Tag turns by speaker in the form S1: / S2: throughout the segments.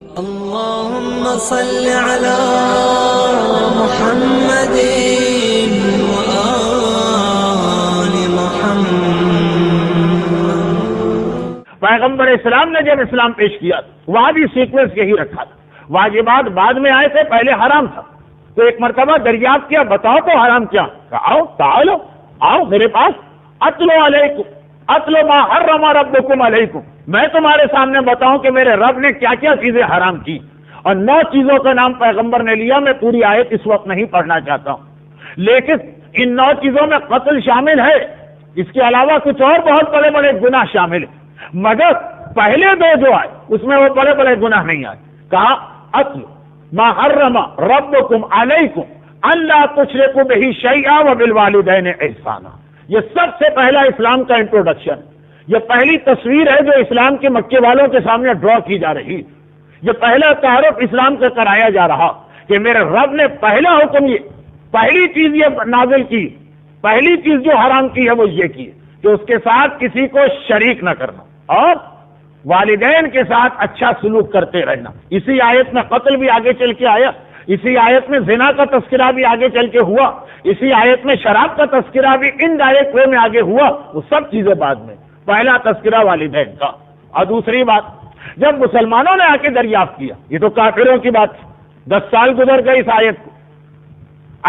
S1: اللهم صل على محمد وآل محمد۔
S2: پیغمبر اسلام نے جب اسلام پیش کیا وہاں بھی سیکوینس یہی رکھا تھا، واجبات بعد میں آئے تھے، پہلے حرام تھا، تو ایک مرتبہ دریافت کیا بتاؤ تو حرام کیا؟ آؤ تعالو، آؤ میرے پاس، اتلو علیکم اتلو ما حرم ربکم علیکم، میں تمہارے سامنے بتاؤں کہ میرے رب نے کیا کیا چیزیں حرام کی، اور 9 چیزوں کا نام پیغمبر نے لیا۔ میں پوری آیت اس وقت نہیں پڑھنا چاہتا ہوں، لیکن ان 9 چیزوں میں قتل شامل ہے، اس کے علاوہ کچھ اور بہت بڑے بڑے گناہ شامل ہیں، مگر پہلے 2 جو آئے اس میں وہ بڑے بڑے گناہ نہیں آئے۔ کہا اتلو ما حرم ربکم علیکم الا تشرکوا بہ شیئا وبالوالدین احسانا۔ یہ سب سے پہلا اسلام کا انٹروڈکشن، یہ پہلی تصویر ہے جو اسلام کے مکے والوں کے سامنے ڈرا کی جا رہی، یہ پہلا تعارف اسلام سے کرایا جا رہا کہ میرے رب نے پہلا حکم، یہ پہلی چیز یہ نازل کی، پہلی چیز جو حرام کی ہے وہ یہ کی کہ اس کے ساتھ کسی کو شریک نہ کرنا اور والدین کے ساتھ اچھا سلوک کرتے رہنا۔ اسی آیت میں قتل بھی آگے چل کے آیا، اسی آیت میں زنا کا تذکرہ بھی آگے چل کے ہوا، اسی آیت میں شراب کا تذکرہ بھی انڈائریکٹ وے میں آگے ہوا، وہ سب چیزیں بعد میں، پہلا تذکرہ والدین کا۔ اور دوسری بات، جب مسلمانوں نے آ کے دریافت کیا، یہ تو کافروں کی بات، 10 سال گزر گئے اس آیت کو،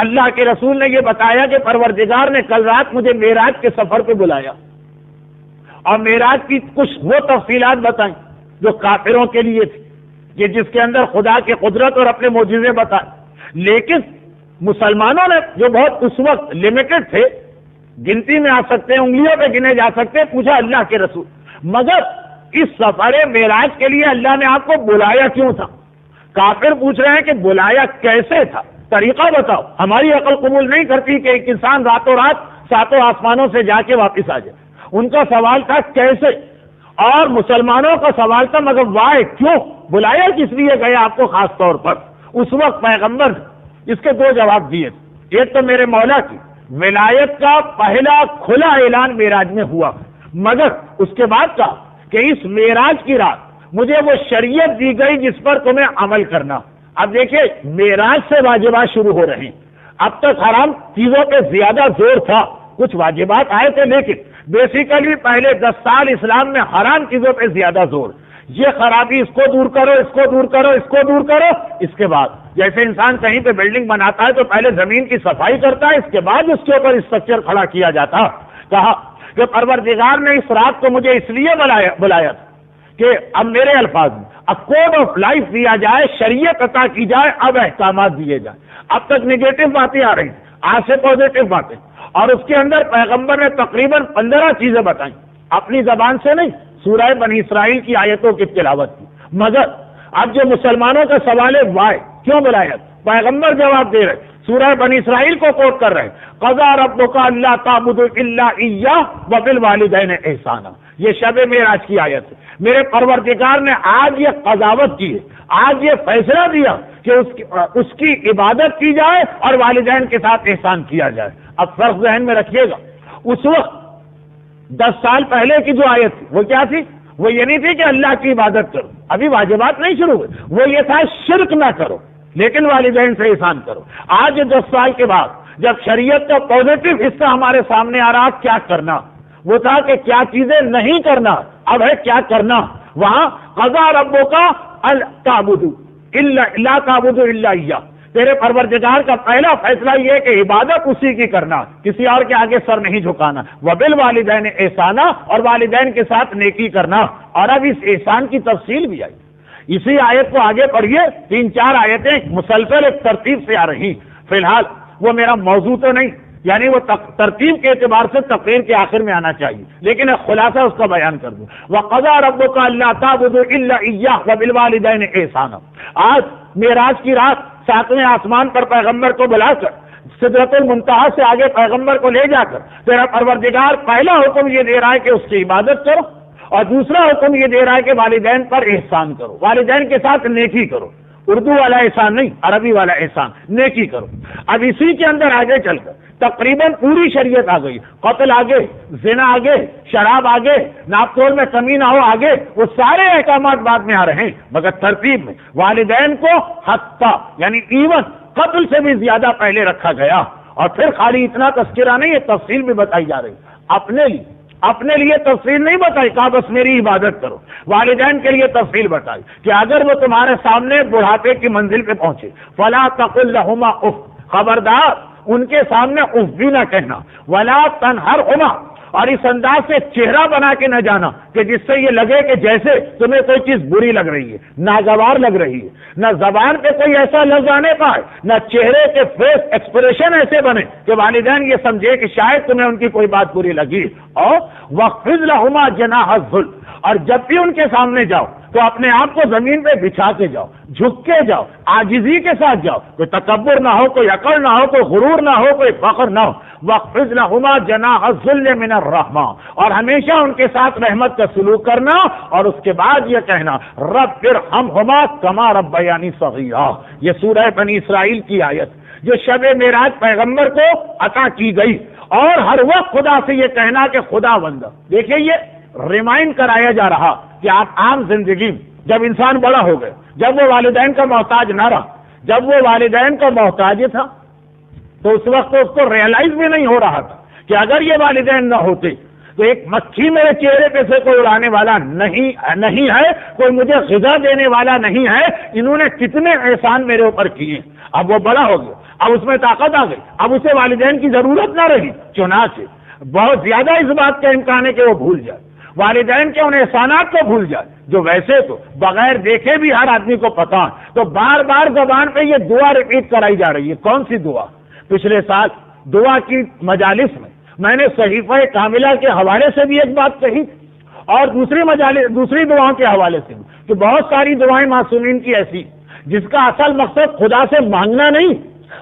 S2: اللہ کے رسول نے یہ بتایا کہ پروردگار نے کل رات مجھے معراج کے سفر پہ بلایا اور معراج کی کچھ وہ تفصیلات بتائیں جو کافروں کے لیے تھی، یہ جس کے اندر خدا کی قدرت اور اپنے معجزے بتائے، لیکن مسلمانوں نے جو بہت اس وقت لمیٹڈ تھے، گنتی میں آ سکتے ہیں، انگلیوں پہ گنے جا سکتے، پوچھا اللہ کے رسول مگر اس سفر معراج کے لیے اللہ نے آپ کو بلایا کیوں تھا؟ کافر پوچھ رہے ہیں کہ بلایا کیسے تھا، طریقہ بتاؤ، ہماری عقل قبول نہیں کرتی کہ ایک انسان راتوں رات 7 آسمانوں سے جا کے واپس آ جائے۔ ان کا سوال تھا کیسے، اور مسلمانوں کا سوال تھا مگر وائے، کیوں بلایا، کس لیے گیا آپ کو خاص طور پر؟ اس وقت پیغمبر اس کے 2 جواب دیے، ایک تو میرے مولا کی ولایت کا پہلا کھلا اعلان معراج میں ہوا، مگر اس کے بعد کہا کہ اس معراج کی رات مجھے وہ شریعت دی گئی جس پر تمہیں عمل کرنا۔ اب دیکھیں معراج سے واجبات شروع ہو رہے ہیں، اب تک حرام چیزوں پہ زیادہ زور تھا، کچھ واجبات آئے تھے، لیکن بیسیکلی پہلے 10 سال اسلام میں حرام چیزوں پہ زیادہ زور، یہ خرابی اس کو دور کرو، اس کو دور کرو، اس کو دور کرو۔ اس کے بعد جیسے انسان کہیں پہ بلڈنگ بناتا ہے تو پہلے زمین کی صفائی کرتا ہے، اس کے بعد اس کے اوپر اسٹرکچر کھڑا کیا جاتا۔ کہا کہ پروردگار نے اس رات کو مجھے اس لیے بلایا تھا کہ اب میرے الفاظ میں اب کوڈ آف لائف دیا جائے، شریعت عطا کی جائے، اب احکامات دیے جائیں۔ اب تک نیگیٹو باتیں آ رہی ہیں، آج سے پازیٹو باتیں، اور اس کے اندر پیغمبر نے تقریباً 15 چیزیں بتائیں، اپنی زبان سے نہیں، سورہ بنی اسرائیل کی آیتوں کی تلاوت کی۔ مگر اب جو مسلمانوں کا سوال ہے وائے، کیوں بلایا، پیغمبر جواب دے رہے، سورہ بنی اسرائیل کو کوٹ کر رہے، قضا ربک الا تعبدوا الا ایہ وبالوالدین احسانا، یہ شب معراج کی آیت ہے۔ میرے پروردگار نے آج یہ قضاوت کی ہے، آج یہ فیصلہ دیا کہ اس کی عبادت کی جائے اور والدین کے ساتھ احسان کیا جائے۔ اب فرق ذہن میں رکھیے گا، اس وقت 10 سال پہلے کی جو آیت تھی وہ کیا تھی؟ وہ یہ نہیں تھی کہ اللہ کی عبادت کرو، ابھی واجبات نہیں شروع ہوئے، وہ یہ تھا شرک نہ کرو لیکن والدین سے احسان کرو۔ آج 10 سال کے بعد جب شریعت کا پازیٹو حصہ ہمارے سامنے آ رہا، کیا کرنا، وہ تھا کہ کیا چیزیں نہیں کرنا، اب ہے کیا کرنا۔ وہاں قضا ربک لا تعبدوا الا ایہ، تیرے پروردگار کا پہلا فیصلہ یہ ہے کہ عبادت اسی کی کرنا، کسی اور کے آگے سر نہیں جھکانا، وبالوالدین احسانا، اور والدین کے ساتھ نیکی کرنا۔ اور اب اس احسان کی تفصیل بھی آئی، اسی آیت کو آگے پڑھیے، 3-4 آیتیں مسلسل ایک ترتیب سے آ رہی۔ فی الحال وہ میرا موضوع تو نہیں، یعنی وہ ترتیب کے اعتبار سے تقریر کے آخر میں آنا چاہیے، لیکن ایک خلاصہ اس کا بیان کر دوں۔ وَقَضَىٰ رَبُّكَ أَلَّا تَعْبُدُوا إِلَّا إِيَّاهُ وَبِالْوَالِدَيْنِ إِحْسَانًا۔ آج معراج کی رات 7ویں آسمان پر پیغمبر کو بلا کر سدرۃ المنتہا سے آگے پیغمبر کو لے جا کر تیرا پروردگار پہلا حکم یہ دے رہا ہے کہ اس کی عبادت کرو، اور دوسرا حکم یہ دے رہا ہے کہ والدین پر احسان کرو، والدین کے ساتھ نیکی کرو۔ اردو والا احسان نہیں، عربی والا احسان، نیکی کرو۔ اب اسی کے اندر آگے چل کر تقریباً پوری شریعت آ گئی. قتل آگے, زنا آگے, شراب آگے, ناپ تول میں کمی نہ ہو آگے, وہ سارے احکامات بعد میں آ رہے ہیں, مگر ترتیب میں والدین کو حتی یعنی ایون قتل سے بھی زیادہ پہلے رکھا گیا. اور پھر خالی اتنا تذکرہ نہیں, یہ تفصیل بھی بتائی جا رہی. اپنے لیے تفصیل نہیں بتائی کہا بس میری عبادت کرو. والدین کے لیے تفصیل بتائی کہ اگر وہ تمہارے سامنے بڑھاپے کی منزل پہ پہنچے, فلا تقل لہما اف, خبردار ان کے سامنے اف بھی نہ کہنا, ولا تنہرہما, اور اس انداز سے چہرہ بنا کے نہ جانا کہ جس سے یہ لگے کہ جیسے تمہیں کوئی چیز بری لگ رہی ہے, ناگوار لگ رہی ہے. نہ زبان پہ کوئی ایسا لفظ آنے پائے, نہ چہرے کے فیس ایکسپریشن ایسے بنے کہ والدین یہ سمجھے کہ شاید تمہیں ان کی کوئی بات بری لگی. اور وَخْفِضْ لَهُمَا جَنَاحَ الذُّلِّ, اور جب بھی ان کے سامنے جاؤ تو اپنے آپ کو زمین پہ بچھا کے جاؤ, جھک کے جاؤ, عاجزی کے ساتھ جاؤ, کوئی تکبر نہ ہو, کوئی عقل نہ ہو, کوئی غرور نہ ہو, کوئی فخر نہ ہو. وَخْفِضْ لَهُمَا جَنَاحَ الذُّلِّ مِنَ الرَّحْمَةِ, اور ہمیشہ ان کے ساتھ رحمت کا سلوک کرنا, اور اس کے بعد یہ کہنا رَبِّ ارْحَمْهُمَا كَمَا رَبَّيَانِي صَغِيرًا. یہ سورہ بنی اسرائیل کی آیت جو شب معراج پیغمبر کو عطا کی گئی, اور ہر وقت خدا سے یہ کہنا کہ خدا بندہ. دیکھیے یہ ریمائنڈ کرایا جا رہا کہ آپ عام زندگی جب انسان بڑا ہو گئے, جب وہ والدین کا محتاج نہ رہا, جب وہ والدین کا محتاج تھا, تو اس وقت اس کو ریئلائز بھی نہیں ہو رہا تھا کہ اگر یہ والدین نہ ہوتے تو ایک مکھی میرے چہرے پہ سے کوئی اڑانے والا نہیں ہے, کوئی مجھے غذا دینے والا نہیں ہے. انہوں نے کتنے احسان میرے اوپر کیے. اب وہ بڑا ہو گیا, اب اس میں طاقت آ گئی, اب اسے والدین کی ضرورت نہ رہی. چنانچہ بہت زیادہ اس بات کا امکان ہے کہ وہ بھول جائے, والدین کے ان احسانات کو بھول جائے جو ویسے تو بغیر دیکھے بھی ہر آدمی کو پتا ہے. تو بار بار زبان پہ یہ دعا ریپیٹ کرائی جا رہی ہے. کون سی دعا؟ پچھلے سال دعا کی مجالس میں نے صحیفہ کاملہ کے حوالے سے بھی ایک بات کہی, اور دوسری دعاؤں کے حوالے سے بھی, کہ بہت ساری دعائیں معصومین کی ایسی جس کا اصل مقصد خدا سے مانگنا نہیں,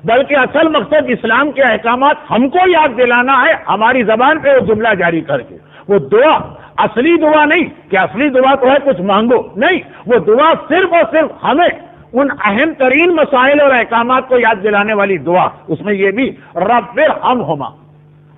S2: بلکہ اصل مقصد اسلام کے احکامات ہم کو یاد دلانا ہے ہماری زبان پہ وہ جملہ جاری کر کے. وہ دعا اصلی دعا نہیں کہ اصلی دعا تو ہے کچھ مانگو, نہیں, وہ دعا صرف اور صرف ہمیں ان اہم ترین مسائل اور احکامات کو یاد دلانے والی دعا. اس میں یہ بھی رب ارحمہما,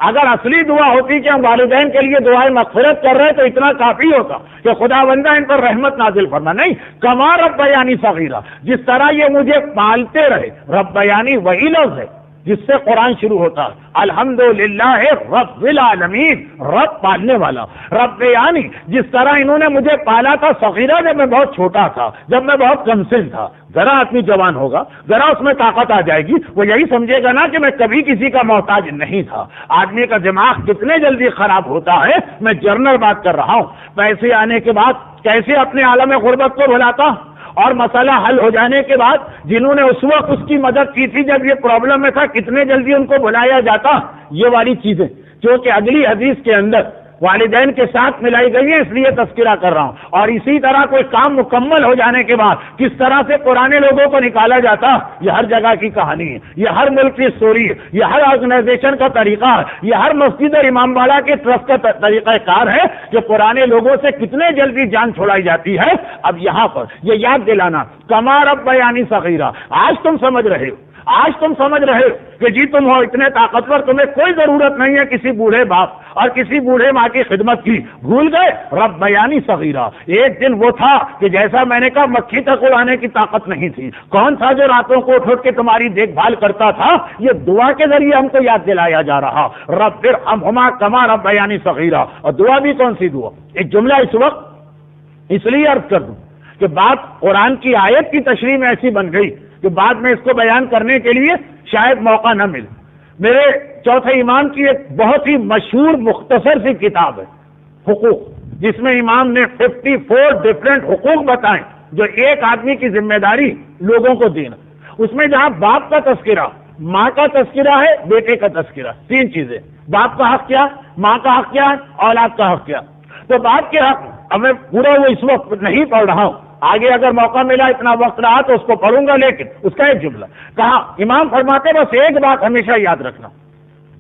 S2: اگر اصلی دعا ہوتی کہ ہم والدین کے لیے دعائیں مغفرت کر رہے تو اتنا کافی ہوتا کہ خدا بندہ ان پر رحمت نازل فرما. نہیں, کما ربیانی صغیرہ, جس طرح یہ مجھے پالتے رہے. ربیانی وہی لفظ ہے جس سے قرآن شروع ہوتا ہے, الحمدللہ رب العالمین, رب پالنے والا. رب یعنی جس طرح انہوں نے مجھے پالا تھا صغیرہ, جب میں بہت چھوٹا تھا, جب میں بہت کم سن تھا. ذرا آدمی جوان ہوگا, ذرا اس میں طاقت آ جائے گی, وہ یہی سمجھے گا نا کہ میں کبھی کسی کا محتاج نہیں تھا. آدمی کا دماغ کتنے جلدی خراب ہوتا ہے. میں جنرل بات کر رہا ہوں. پیسے آنے کے بعد کیسے اپنے عالم غربت کو بھلاتا, اور مسئلہ حل ہو جانے کے بعد جنہوں نے اس وقت اس کی مدد کی تھی جب یہ پرابلم میں تھا, کتنے جلدی ان کو بلایا جاتا. یہ والی چیزیں جو کہ اگلی حدیث کے اندر والدین کے ساتھ ملائی گئی ہے, اس لیے تذکرہ کر رہا ہوں. اور اسی طرح کوئی کام مکمل ہو جانے کے بعد کس طرح سے پرانے لوگوں کو نکالا جاتا, یہ ہر جگہ کی کہانی ہے, یہ ہر ملک کی سٹوری ہے, یہ ہر آرگنائزیشن کا طریقہ ہے, یہ ہر مسجد اور امام باڑہ کے ٹرسٹ کا طریقہ کار ہے کہ پرانے لوگوں سے کتنے جلدی جان چھوڑائی جاتی ہے. اب یہاں پر یہ یاد دلانا, کما ربیانی صغیرہ, آج تم سمجھ رہے ہو, آج تم سمجھ رہے ہو کہ جی تم ہو اتنے طاقتور, تمہیں کوئی ضرورت نہیں ہے کسی بوڑھے باپ اور کسی بوڑھے ماں کی خدمت کی. بھول گئے رب بیانی صغیرہ. ایک دن وہ تھا کہ جیسا میں نے کہا مکھی تک اڑانے کی طاقت نہیں تھی. کون تھا جو راتوں کو اٹھ کے تمہاری دیکھ بھال کرتا تھا؟ یہ دعا کے ذریعے ہم کو یاد دلایا جا رہا, رب ارحمہما کما رب بیانی صغیرہ. اور دعا بھی کون سی دعا؟ ایک جملہ اس وقت اس لیے عرض کر دوں کہ بات قرآن کی آیت کی تشریح میں ایسی بن گئی کہ بعد میں اس کو بیان کرنے کے لیے شاید موقع نہ ملے. میرے چوتھے امام کی ایک بہت ہی مشہور مختصر سی کتاب ہے حقوق, جس میں امام نے 54 ڈفرینٹ حقوق بتائے جو ایک آدمی کی ذمہ داری لوگوں کو دینا. اس میں جہاں باپ کا تذکرہ, ماں کا تذکرہ ہے, بیٹے کا تذکرہ, تین چیزیں. باپ کا حق کیا, ماں کا حق کیا, اولاد کا حق کیا. تو باپ کے حق اب میں پورا وہ اس وقت نہیں پڑھ رہا ہوں, آگے اگر موقع ملا اتنا وقت رہا تو اس کو پڑھوں گا, لیکن اس کا ایک جملہ کہا. امام فرماتے بس ایک بات ہمیشہ یاد رکھنا,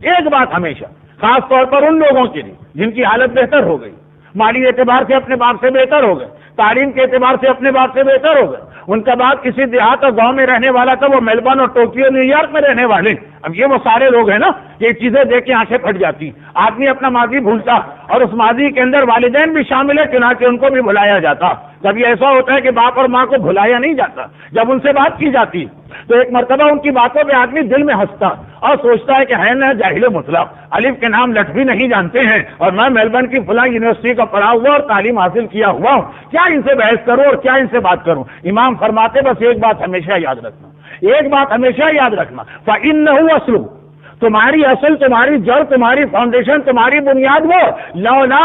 S2: ایک بات ہمیشہ, خاص طور پر ان لوگوں کے لیے جن کی حالت بہتر ہو گئی, مالی اعتبار سے اپنے باپ سے بہتر ہو گئے, تعلیم کے اعتبار سے اپنے باپ سے بہتر ہو گئے, ان کا باپ کسی دیہات اور گاؤں میں رہنے والا تھا، وہ میلبورن اور ٹوکیو نیو یارک میں رہنے والے۔ اب یہ وہ سارے لوگ ہیں نا، یہ چیزیں دیکھ کے آنکھیں پھٹ جاتی، آدمی اپنا ماضی بھولتا، اور اس ماضی کے اندر والدین بھی شامل ہے، چنانچہ ان کو بھی بھلایا جاتا۔ کبھی ایسا ہوتا ہے کہ باپ اور ماں کو بھلایا نہیں جاتا، جب ان سے بات کی جاتی تو ایک مرتبہ ان کی باتوں پہ آدمی دل میں ہنستا اور سوچتا ہے کہ ہے نا جاہل مطلق، الف کے نام لٹ بھی نہیں جانتے ہیں، اور میں میلبورن کی فلاں یونیورسٹی کا پڑھا ہوا اور تعلیم حاصل کیا ہوا ہوں، کیا ان سے بحث کروں اور کیا ان سے بات کروں؟ امام فرماتے بس ایک بات ہمیشہ یاد رکھنا، ایک بات ہمیشہ یاد رکھنا، فَإِنَّهُ أَصْلُهُ، تمہاری اصل، تمہاری جڑ، تمہاری فاؤنڈیشن، تمہاری بنیاد وہ لولا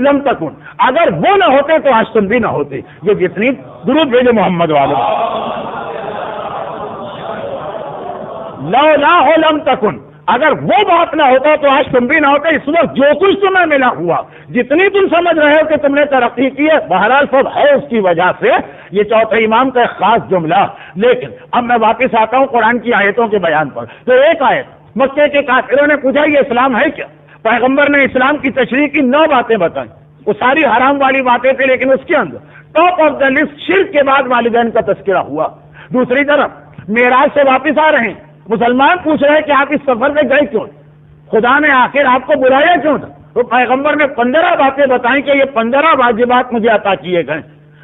S2: لم تکن، اگر وہ نہ ہوتے تو آج تم بھی نہ ہوتے۔ یہ جتنی درود بھیجے محمد والے، لولا لم تکن، اگر وہ بات نہ ہوتا تو آج تم بھی نہ ہوتے۔ اس وقت جو کچھ تمہیں ملا ہوا، جتنی تم سمجھ رہے ہو کہ تم نے ترقی کی ہے، بہرحال سب ہے اس کی وجہ سے۔ یہ چوتھے امام کا ایک خاص جملہ۔ لیکن اب میں واپس آتا ہوں قرآن کی آیتوں کے بیان پر۔ تو ایک آیت، مکے کے کافروں نے پوچھا یہ اسلام ہے کیا؟ پیغمبر نے اسلام کی تشریح کی 9 باتیں بتائیں، وہ ساری حرام والی باتیں تھیں، لیکن اس کے اندر ٹاپ آف دا لسٹ شرک کے بعد والدین کا تذکرہ ہوا۔ دوسری طرف معراج سے واپس آ رہے ہیں، مسلمان پوچھ رہے ہیں کہ آپ اس سفر میں گئے کیوں؟ خدا نے آخر آپ کو بلایا کیوں تھا؟ تو پیغمبر نے 15 باتیں بتائیں کہ یہ 15 واجبات مجھے عطا کیے گئے۔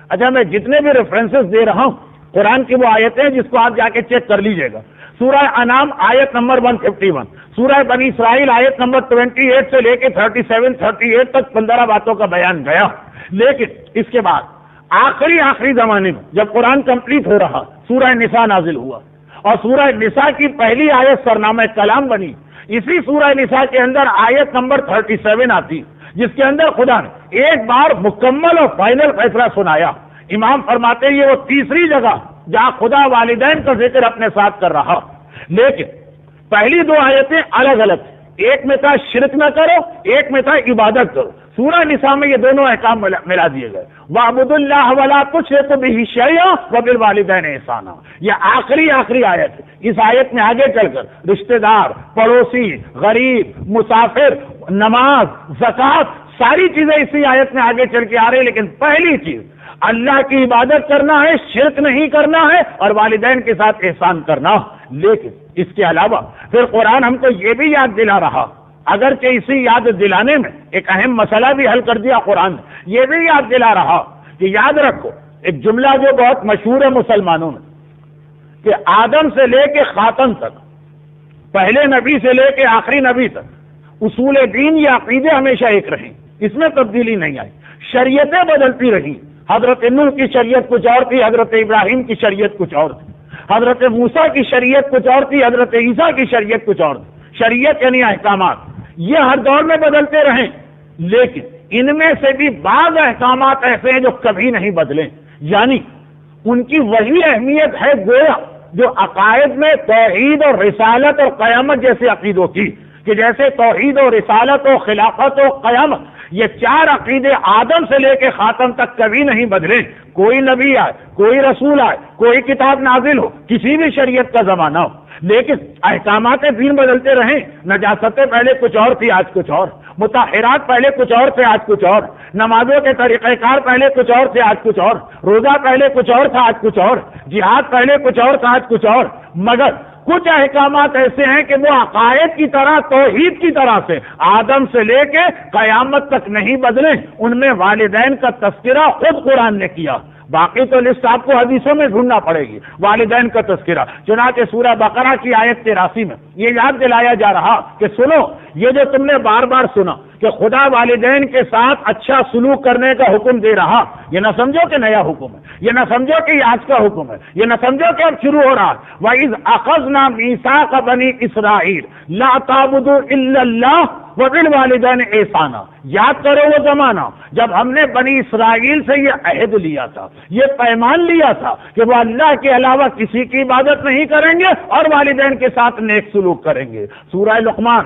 S2: اچھا، میں جتنے بھی ریفرنسز دے رہا ہوں قرآن کی وہ آیتیں جس کو آپ جا کے چیک کر لیجئے گا۔ سورہ انعام آیت نمبر 151، سورہ بنی اسرائیل آیت نمبر 28 سے لے کے 37-38 تک 15 باتوں کا بیان گیا۔ لیکن اس کے بعد آخری زمانے میں جب قرآن کمپلیٹ ہو رہا، سورہ نساء نازل ہوا، اور سورہ نساء کی پہلی آیت سرنامہ کلام بنی۔ اسی سورہ نساء کے اندر آیت نمبر 37 آتی، جس کے اندر خدا نے ایک بار مکمل اور فائنل فیصلہ سنایا۔ امام فرماتے یہ وہ تیسری جگہ جہاں خدا والدین کا ذکر اپنے ساتھ کر رہا۔ لیکن پہلی 2 آیتیں الگ الگ، ایک میں تھا شرک نہ کرو، ایک میں تھا عبادت کرو۔ سورہ نساء میں یہ دونوں احکام ملا دیے گئے، وَاعْبُدُوا اللَّهَ وَلَا تُشْرِكُوا بِهِ شَيْئًا وَبِالْوَالِدَيْنِ إِحْسَانًا۔ یہ آخری آیت ہے۔ اس آیت میں آگے چل کر رشتہ دار، پڑوسی، غریب، مسافر، نماز، زکوٰۃ، ساری چیزیں اسی آیت میں آگے چل کے آ رہی ہیں۔ لیکن پہلی چیز اللہ کی عبادت کرنا ہے، شرک نہیں کرنا ہے، اور والدین کے ساتھ احسان کرنا۔ لیکن اس کے علاوہ پھر قرآن ہم کو یہ بھی یاد دلا رہا، اگرچہ اسی یاد دلانے میں ایک اہم مسئلہ بھی حل کر دیا قرآن نے، یہ بھی یاد دلا رہا کہ یاد رکھو ایک جملہ جو بہت مشہور ہے مسلمانوں میں، کہ آدم سے لے کے خاتم تک، پہلے نبی سے لے کے آخری نبی تک، اصول دین یا عقیدے ہمیشہ ایک رہیں، اس میں تبدیلی نہیں آئی۔ شریعتیں بدلتی رہیں، حضرت نوح کی شریعت کچھ اور تھی، حضرت ابراہیم کی شریعت کچھ اور تھی، حضرت موسیٰ کی شریعت کچھ اور تھی، حضرت عیسیٰ کی شریعت کچھ اور تھی۔ شریعت یعنی احکامات، یہ ہر دور میں بدلتے رہیں، لیکن ان میں سے بھی بعض احکامات ایسے ہیں جو کبھی نہیں بدلیں، یعنی ان کی وہی اہمیت ہے گویا جو عقائد میں توحید اور رسالت اور قیامت جیسے عقیدوں کی، کہ جیسے توحید و رسالت و خلافت و قیامت، یہ 4 عقیدے آدم سے لے کے خاتم تک کبھی نہیں بدلے۔ کوئی نبی آئے، کوئی رسول آئے، کوئی کتاب نازل ہو، کسی بھی شریعت کا زمانہ ہو، لیکن احکامات دین بدلتے رہیں۔ نجاستیں پہلے کچھ اور تھی، آج کچھ اور، مطہرات پہلے کچھ اور تھے، آج کچھ اور، نمازوں کے طریقہ کار پہلے کچھ اور تھے، آج کچھ اور، روزہ پہلے کچھ اور تھا، آج کچھ اور، جہاد پہلے کچھ اور تھا، آج کچھ اور۔ مگر کچھ احکامات ایسے ہیں کہ وہ عقائد کی طرح، توحید کی طرح سے آدم سے لے کے قیامت تک نہیں بدلے۔ ان میں والدین کا تذکرہ خود قرآن نے کیا، باقی تو لسٹ آپ کو حدیثوں میں ڈھونڈنا پڑے گی۔ والدین کا تذکرہ چنانچہ سورہ بقرہ کی آیت 83 میں یہ یاد دلایا جا رہا کہ سنو، یہ جو تم نے بار بار سنا کہ خدا والدین کے ساتھ اچھا سلوک کرنے کا حکم دے رہا، یہ نہ سمجھو کہ نیا حکم ہے، یہ نہ سمجھو کہ یہ آج کا حکم ہے، یہ نہ سمجھو کہ اب شروع ہو رہا ہے۔ وَإِذْ أَخَذْنَا مِيثَاقَ بَنِي إِسْرَائِيلَ لَا تَعْبُدُوا إِلَّا اللَّهَ وَبِالْوَالِدَيْنِ إِحْسَانًا۔ یاد کرو وہ زمانہ جب ہم نے بنی اسرائیل سے یہ عہد لیا تھا، یہ پیمان لیا تھا کہ وہ اللہ کے علاوہ کسی کی عبادت نہیں کریں گے اور والدین کے ساتھ نیک سلوک کریں گے۔ سورہ لقمان،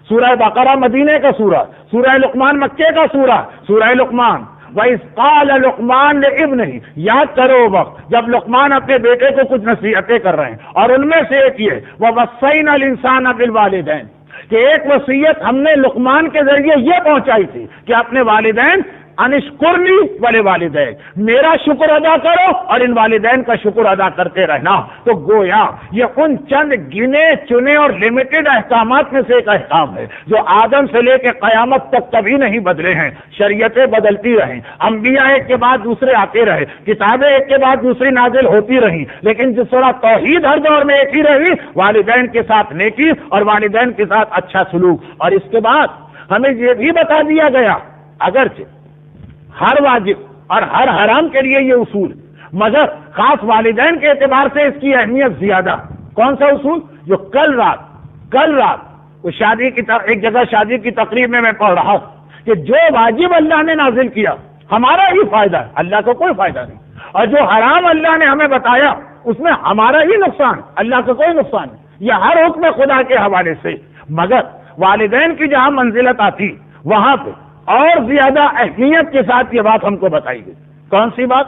S2: سورہ بقرہ مدینے کا سورہ، سورہ لقمان مکے کا سورہ، سورہ لقمان۔ وَإِذْ قَالَ لُقْمَانُ لِابْنِهِ، یاد کرو وقت جب لقمان اپنے بیٹے کو کچھ نصیحتیں کر رہے ہیں، اور ان میں سے ایک یہ وَوَصَّيْنَا الْإِنسَانَ بِالْوَالِدَيْنِ، کہ ایک وصیت ہم نے لقمان کے ذریعے یہ پہنچائی تھی کہ اپنے والدین انشکرنی ولی والدین، میرا شکر ادا کرو اور ان والدین کا شکر ادا کرتے رہنا۔ تو گویا یہ ان چند گنے چنے اور لمیٹڈ احکامات میں سے ایک احکام ہے جو آدم سے لے کے قیامت تک کبھی نہیں بدلے ہیں۔ شریعتیں بدلتی رہیں، انبیاء ایک کے بعد دوسرے آتے رہے، کتابیں ایک کے بعد دوسری نازل ہوتی رہیں، لیکن جس طرح توحید ہر دور میں ایک ہی رہی، والدین کے ساتھ نیکی اور والدین کے ساتھ اچھا سلوک۔ اور اس کے بعد ہمیں یہ بھی بتا دیا گیا، اگرچہ ہر واجب اور ہر حرام کے لیے یہ اصول، مگر خاص والدین کے اعتبار سے اس کی اہمیت زیادہ۔ کون سا اصول؟ جو کل رات وہ شادی کی ایک جگہ شادی کی تقریب میں پڑھ رہا ہوں کہ جو واجب اللہ نے نازل کیا ہمارا ہی فائدہ ہے، اللہ کو کوئی فائدہ نہیں، اور جو حرام اللہ نے ہمیں بتایا اس میں ہمارا ہی نقصان، اللہ کا کوئی نقصان نہیں۔ یہ ہر حکم خدا کے حوالے سے، مگر والدین کی جہاں منزلت آتی وہاں پہ اور زیادہ اہمیت کے ساتھ یہ بات ہم کو بتائی گئی۔ کون سی بات؟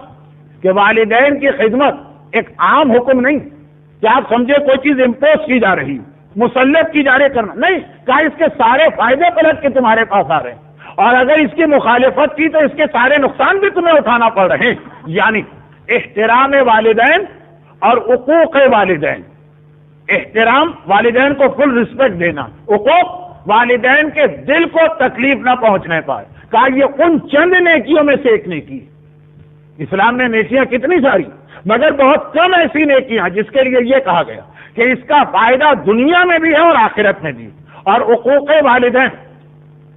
S2: کہ والدین کی خدمت ایک عام حکم نہیں کہ آپ سمجھے کوئی چیز امپوز کی جا رہی، مسلط کی جا رہی کرنا نہیں، کہا اس کے سارے فائدے پلٹ کے تمہارے پاس آ رہے ہیں، اور اگر اس کی مخالفت کی تو اس کے سارے نقصان بھی تمہیں اٹھانا پڑ رہے ہیں۔ یعنی احترام والدین اور حقوق والدین، احترام والدین کو فل رسپیکٹ دینا، حقوق والدین کے دل کو تکلیف نہ پہنچنے پائے، کہا یہ ان چند نیکیوں میں سے ایک نیکی۔ اسلام نے نیکیاں کتنی ساری، مگر بہت کم ایسی نیکیاں جس کے لیے یہ کہا گیا کہ اس کا فائدہ دنیا میں بھی ہے اور آخرت میں بھی۔ اور حقوق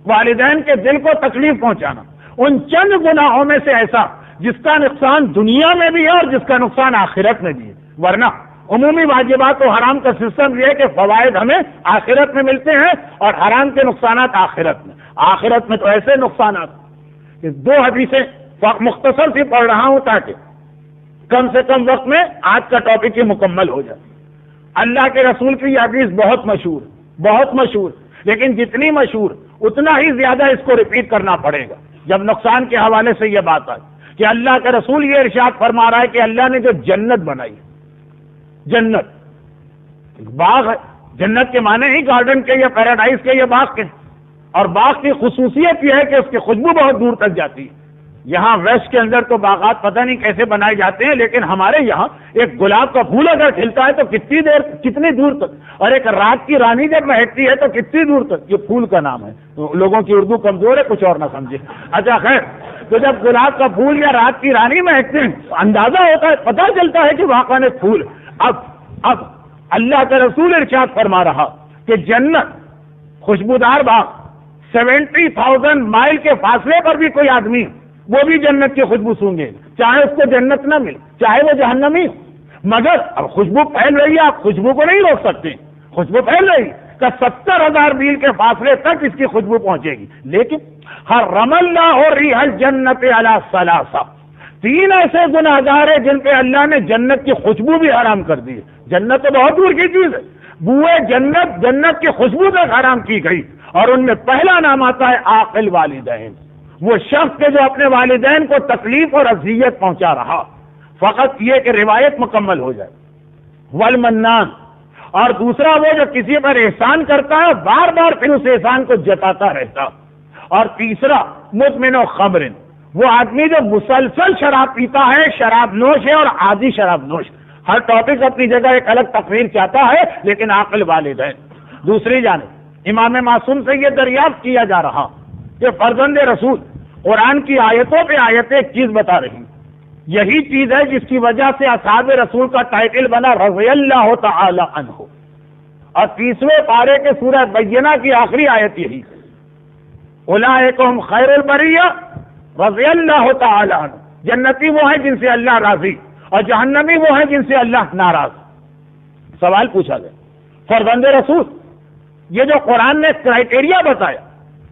S2: والدین کے دل کو تکلیف پہنچانا ان چند گناہوں میں سے ایسا جس کا نقصان دنیا میں بھی ہے اور جس کا نقصان آخرت میں بھی ہے۔ ورنہ عمومی واجبات و حرام کا سسٹم یہ ہے کہ فوائد ہمیں آخرت میں ملتے ہیں اور حرام کے نقصانات آخرت میں تو ایسے نقصانات کہ دو حدیثیں مختصر سی پڑھ رہا ہوں تاکہ کم سے کم وقت میں آج کا ٹاپک ہی مکمل ہو جائے۔ اللہ کے رسول کی یہ حدیث بہت مشہور، لیکن جتنی مشہور اتنا ہی زیادہ اس کو ریپیٹ کرنا پڑے گا جب نقصان کے حوالے سے یہ بات آئے کہ اللہ کے رسول یہ ارشاد فرما رہا ہے کہ اللہ نے جو جنت بنائی، جنت ایک باغ ہے، جنت کے معنی ہی گارڈن کے یا پیراڈائز کے یا باغ کے، اور باغ کی خصوصیت یہ ہے کہ اس کی خوشبو بہت دور تک جاتی ہے۔ یہاں ویسٹ کے اندر تو باغات پتہ نہیں کیسے بنائے جاتے ہیں، لیکن ہمارے یہاں ایک گلاب کا پھول اگر کھلتا ہے تو کتنی دور تک، اور ایک رات کی رانی جب مہکتی ہے تو کتنی دور تک۔ یہ پھول کا نام ہے، تو لوگوں کی اردو کمزور ہے، کچھ اور نہ سمجھے۔ اچھا خیر، تو جب گلاب کا پھول یا رات کی رانی مہکتے ہیں تو اندازہ ہوتا ہے، پتہ چلتا ہے کہ واقعہ نے پھول۔ اب اللہ کا رسول ارشاد فرما رہا کہ جنت خوشبودار باغ، 70,000 مائل کے فاصلے پر بھی کوئی آدمی وہ بھی جنت کی خوشبو سونگے، چاہے اس کو جنت نہ ملے، چاہے وہ جہنمی ہو، مگر اب خوشبو پھیل رہی ہے، آپ خوشبو کو نہیں روک سکتے، خوشبو پھیل رہی کہ 70,000 میل کے فاصلے تک اس کی خوشبو پہنچے گی۔ لیکن حرم اللہ ریح الجنت علی ثلاثہ، 3 ایسے گناہگار ہیں جن پہ اللہ نے جنت کی خوشبو بھی حرام کر دی ہے۔ جنت تو بہت دور کی چیز ہے، بوئے جنت کی خوشبو تک حرام کی گئی، اور ان میں پہلا نام آتا ہے عاقل والدین، وہ شخص کے جو اپنے والدین کو تکلیف اور اذیت پہنچا رہا۔ فقط یہ کہ روایت مکمل ہو جائے۔ والمنان، اور دوسرا وہ جو کسی پر احسان کرتا ہے بار بار پھر اس احسان کو جتاتا رہتا۔ اور تیسرا مدمن و خمر، وہ آدمی جو مسلسل شراب پیتا ہے، شراب نوش ہے اور عادی شراب نوش۔ ہر ٹاپک اپنی جگہ ایک الگ تقریر چاہتا ہے، لیکن عاقل والدین۔ دوسری جانب امام معصوم سے یہ دریافت کیا جا رہا کہ فرزند رسول قرآن کی آیتوں پہ آیتیں ایک چیز بتا رہی، یہی چیز ہے جس کی وجہ سے اصحاب رسول کا ٹائٹل بنا رضی اللہ تعالی عنہ، اور 30ویں پارے کے سورہ بینہ کی آخری آیت یہی، اولئک هم خیر البریہ رضی اللہ تعالی عنہ، جنتی وہ ہیں جن سے اللہ راضی، اور جہنمی وہ ہیں جن سے اللہ ناراض۔ سوال پوچھا گیا، فرزند رسول، یہ جو قرآن نے کرائٹیریا بتایا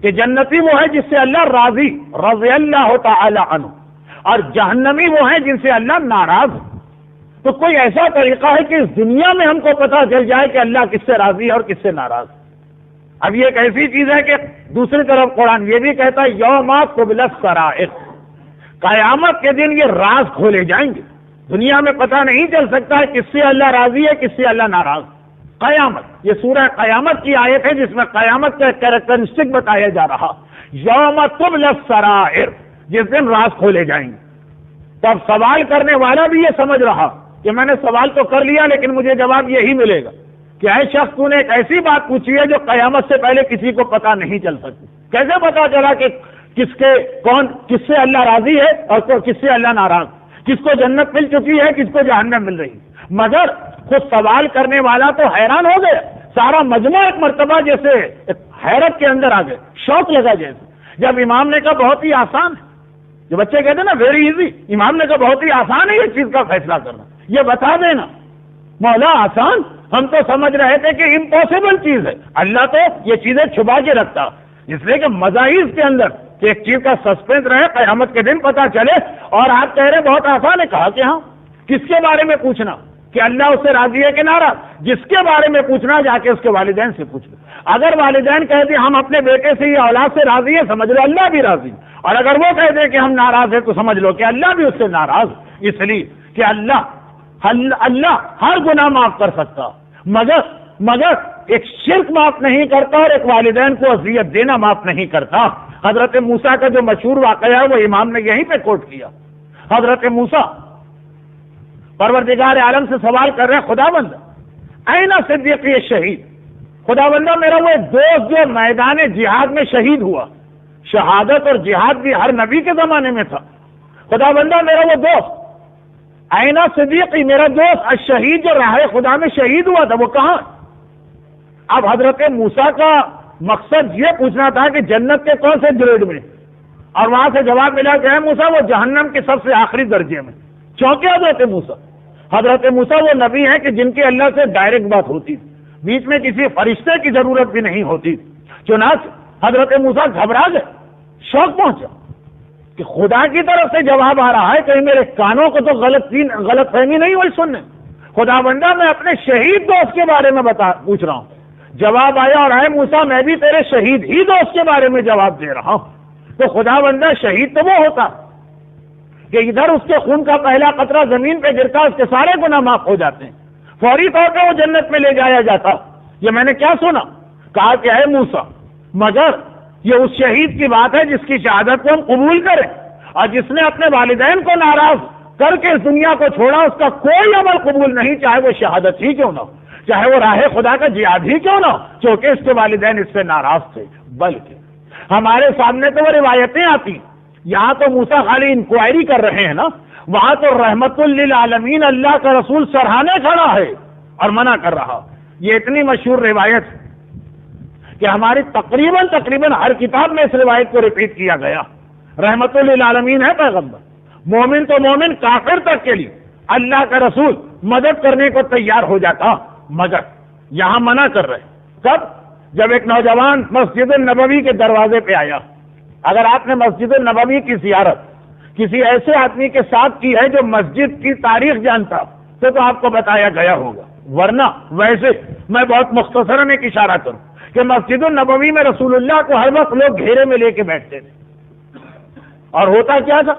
S2: کہ جنتی وہ ہے جس سے اللہ راضی رضی اللہ تعالی عنہ، اور جہنمی وہ ہیں جن سے اللہ ناراض، تو کوئی ایسا طریقہ ہے کہ اس دنیا میں ہم کو پتہ چل جائے کہ اللہ کس سے راضی ہے اور کس سے ناراض؟ اب یہ ایک ایسی چیز ہے کہ دوسری طرف قرآن یہ بھی کہتا ہے یوم تبلی السرائر، قیامت کے دن یہ راز کھولے جائیں گے، دنیا میں پتہ نہیں چل سکتا ہے کس سے اللہ راضی ہے کس سے اللہ ناراض۔ قیامت، یہ سورہ قیامت کی آیت ہے جس میں قیامت کا کیریکٹرسٹک بتایا جا رہا، یوم تبلی السرائر، جس دن راز کھولے جائیں گے. تو اب سوال کرنے والا بھی یہ سمجھ رہا کہ میں نے سوال تو کر لیا لیکن مجھے جواب یہی ملے گا کہ اے شخص تو نے ایک ایسی بات پوچھی ہے جو قیامت سے پہلے کسی کو پتا نہیں چل سکتی. کیسے پتا چلا کہ کس سے اللہ راضی ہے اور کس سے اللہ ناراض, کس کو جنت مل چکی ہے, کس کو جہنم مل رہی ہے. مگر خود سوال کرنے والا تو حیران ہو گیا. سارا مجمع ایک مرتبہ جیسے حیرت کے اندر آ گئے, شوق لگا جیسے. جب امام نے کہا بہت ہی آسان ہے, جو بچے کہتے ہیں نا ویری ایزی, امام نے کہا بہت ہی آسان ہے یہ چیز کا فیصلہ کرنا, یہ بتا دینا. مولا آسان, ہم تو سمجھ رہے تھے کہ امپاسبل چیز ہے. اللہ تو یہ چیزیں چھپا کے رکھتا, اس لیے کہ مذاہب کے اندر کہ ایک چیز کا سسپینس رہے, قیامت کے دن پتا چلے. اور آپ کہہ رہے بہت آسان ہے. کہا کہ ہاں, کس کے بارے میں پوچھنا کہ اللہ اس سے راضی ہے کہ ناراض. جس کے بارے میں پوچھنا جا کے اس کے والدین سے پوچھ لو. اگر والدین کہتے ہیں ہم اپنے بیٹے سے یا اولاد سے راضی ہے, سمجھ لو اللہ بھی راضی. اور اگر وہ کہتے ہیں کہ ہم ناراض ہیں تو سمجھ لو کہ اللہ بھی اس سے ناراض. اس لیے کہ اللہ ہر گناہ معاف کر سکتا, مگر ایک شرک معاف نہیں کرتا اور ایک والدین کو اذیت دینا معاف نہیں کرتا. حضرت موسیٰ کا جو مشہور واقعہ ہے وہ امام نے یہیں پہ کوٹ کیا. حضرت موسیٰ پروردگار عالم سے سوال کر رہے ہیں, خدا بندہ اینا صدیقی شہید, خدا بندہ میرا وہ دوست جو میدان جہاد میں شہید ہوا. شہادت اور جہاد بھی ہر نبی کے زمانے میں تھا. خدا بندہ میرا وہ دوست اینا صدیقی, میرا دوست الشہید جو راہ خدا میں شہید ہوا تھا, وہ کہاں. اب حضرت موسیٰ کا مقصد یہ پوچھنا تھا کہ جنت کے کون سے گریڈ میں, اور وہاں سے جواب ملا کہ اے موسیٰ وہ جہنم کے سب سے آخری درجے میں. چونکہ حضرت موسیٰ وہ نبی ہیں کہ جن کی اللہ سے ڈائریکٹ بات ہوتی تھی, بیچ میں کسی فرشتے کی ضرورت بھی نہیں ہوتی تھی. چنانچہ حضرت موسیٰ گھبرا گئے, شوق پہنچا کہ خدا کی طرف سے جواب آ رہا ہے, کہیں میرے کانوں کو تو غلط فہمی نہیں ہوئی سننے. خدا بندہ میں اپنے شہید دوست کے بارے میں پوچھ رہا ہوں. جواب آیا اور اے موسیٰ میں بھی تیرے شہید ہی دوست کے بارے میں جواب دے رہا ہوں. تو خدا بندہ شہید تو وہ ہوتا کہ ادھر اس کے خون کا پہلا قطرہ زمین پہ گرتا, اس کے سارے گناہ معاف ہو جاتے ہیں, فوری طور پہ وہ جنت میں لے جایا جاتا. یہ میں نے کیا سنا, کہا کہ اے موسیٰ مگر یہ اس شہید کی بات ہے جس کی شہادت کو ہم قبول کریں, اور جس نے اپنے والدین کو ناراض کر کے اس دنیا کو چھوڑا, اس کا کوئی عمل قبول نہیں, چاہے وہ شہادت ہی کیوں نہ ہو, چاہے وہ راہ خدا کا جہاد ہی کیوں نہ ہو, چونکہ اس کے والدین اس سے ناراض تھے. بلکہ ہمارے سامنے تو وہ روایتیں آتی, یہاں تو موسیٰ خالی انکوائری کر رہے ہیں نا, وہاں تو رحمت للعالمین اللہ کا رسول سرہانے کھڑا ہے اور منع کر رہا. یہ اتنی مشہور روایت کہ ہماری تقریباً ہر کتاب میں اس روایت کو ریپیٹ کیا گیا. رحمت للعالمین ہے پیغمبر, مومن تو مومن, کافر تک کے لیے اللہ کا رسول مدد کرنے کو تیار ہو جاتا. مگر یہاں منع کر رہے. کب؟ جب ایک نوجوان مسجد النبوی کے دروازے پہ آیا. اگر آپ نے مسجد النبوی کی زیارت کسی ایسے آدمی کے ساتھ کی ہے جو مسجد کی تاریخ جانتا تو آپ کو بتایا گیا ہوگا, ورنہ ویسے میں بہت مختصراً ایک اشارہ کروں کہ مسجد النبوی میں رسول اللہ کو ہر وقت لوگ گھیرے میں لے کے بیٹھتے تھے. اور ہوتا کیا تھا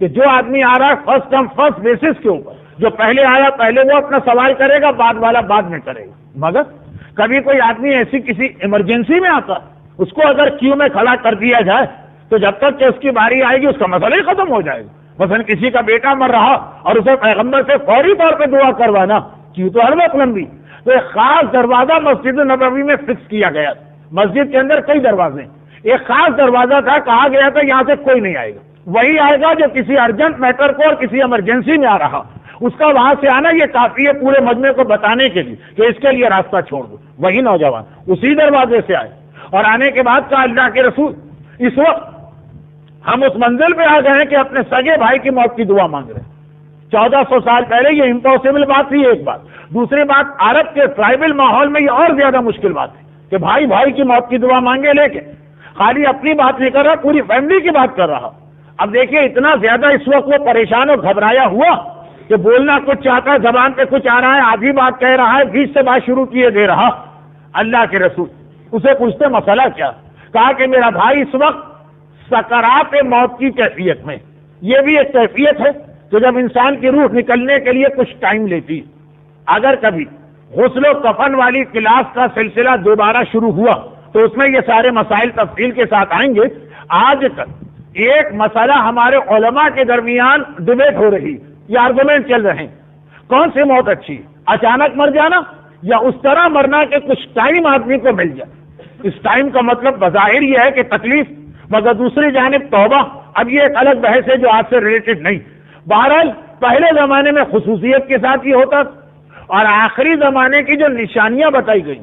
S2: کہ جو آدمی آ رہا ہے فرسٹ کم فرسٹ بیسس کے اوپر, جو پہلے آیا پہلے وہ اپنا سوال کرے گا, بعد والا بعد میں کرے گا. مگر کبھی کوئی آدمی ایسی کسی ایمرجنسی میں آتا, اس کو اگر کیو میں کھڑا کر دیا جائے تو جب تک کہ اس کی باری آئے گی اس کا مسئلہ ہی ختم ہو جائے گا. مثلا کسی کا بیٹا مر رہا اور اسے پیغمبر سے فوری طور پہ دعا کروانا, کیوں تو ہر وقت لمبی. تو ایک خاص دروازہ مسجد نبوی میں فکس کیا گیا. مسجد کے اندر کئی دروازے, ایک خاص دروازہ تھا, کہا گیا تھا یہاں سے کوئی نہیں آئے گا, وہی آئے گا جو کسی ارجنٹ میٹر کو اور کسی ایمرجنسی میں آ رہا, اس کا وہاں سے آنا یہ کافی ہے پورے مجمع کو بتانے کے لیے کہ اس کے لیے راستہ چھوڑ دو. وہی نوجوان اسی دروازے سے آئے اور آنے کے بعد کہا اللہ کے رسول اس وقت ہم اس منزل پہ آ گئے ہیں کہ اپنے سگے بھائی کی موت کی دعا مانگ رہے ہیں. 1400 سال پہلے یہ امپاسبل بات تھی, ایک بات. دوسری بات, عرب کے ٹرائبل ماحول میں یہ اور زیادہ مشکل بات ہے کہ بھائی کی موت کی دعا مانگے, لیکن خالی اپنی بات نہیں کر رہا, پوری فیملی کی بات کر رہا. اب دیکھیے اتنا زیادہ اس وقت وہ پریشان اور گھبرایا ہوا کہ بولنا کچھ چاہتا ہے, زبان پہ کچھ آ رہا ہے, آدھی بات کہہ رہا ہے, بیچ سے بات شروع کیے دے رہا. اللہ کے رسول اسے پوچھتے مسئلہ کیا؟ کہا کہ میرا بھائی اس وقت سکرات موت کی کیفیت میں. یہ بھی ایک کیفیت ہے کہ جب انسان کی روح نکلنے کے لیے کچھ ٹائم لیتی. اگر کبھی غسل و کفن والی کلاس کا سلسلہ دوبارہ شروع ہوا تو اس میں یہ سارے مسائل تفصیل کے ساتھ آئیں گے. آج تک ایک مسئلہ ہمارے علماء کے درمیان ڈبیٹ ہو رہی، یہ آرگومنٹ چل رہے ہیں، کون سی موت اچھی، اچانک مر جانا یا اس طرح مرنا کہ کچھ ٹائم آدمی کو مل جائے؟ اس ٹائم کا مطلب بظاہر یہ ہے کہ تکلیف، مگر دوسری جانب توبہ۔ اب یہ ایک الگ بحث ہے جو آج سے ریلیٹڈ نہیں۔ بہرحال پہلے زمانے میں خصوصیت کے ساتھ یہ ہوتا، اور آخری زمانے کی جو نشانیاں بتائی گئی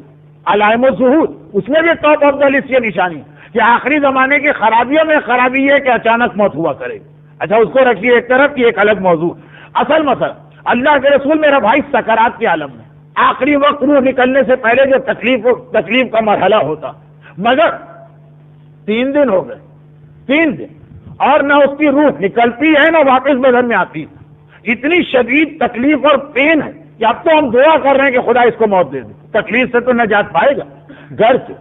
S2: علائم الظہور، اس میں بھی ٹاپ آف دا لسٹ یہ نشانی کہ آخری زمانے کی خرابیوں میں خرابی یہ کہ اچانک موت ہوا کرے۔ اچھا اس کو رکھیے ایک طرف کی، ایک الگ موضوع۔ اصل مسئلہ اللہ کے رسول میرا بھائی سکرات کے عالم میں آخری وقت روح نکلنے سے پہلے جو تکلیف کا مرحلہ ہوتا، مگر 3 دن ہو گئے، 3 دن، اور نہ اس کی روح نکلتی ہے نہ واپس بدن میں آتی، اتنی شدید تکلیف اور پین ہے کہ اب تو ہم دعا کر رہے ہیں کہ خدا اس کو موت دے دے، تکلیف سے تو نجات پائے گا۔ گھر سے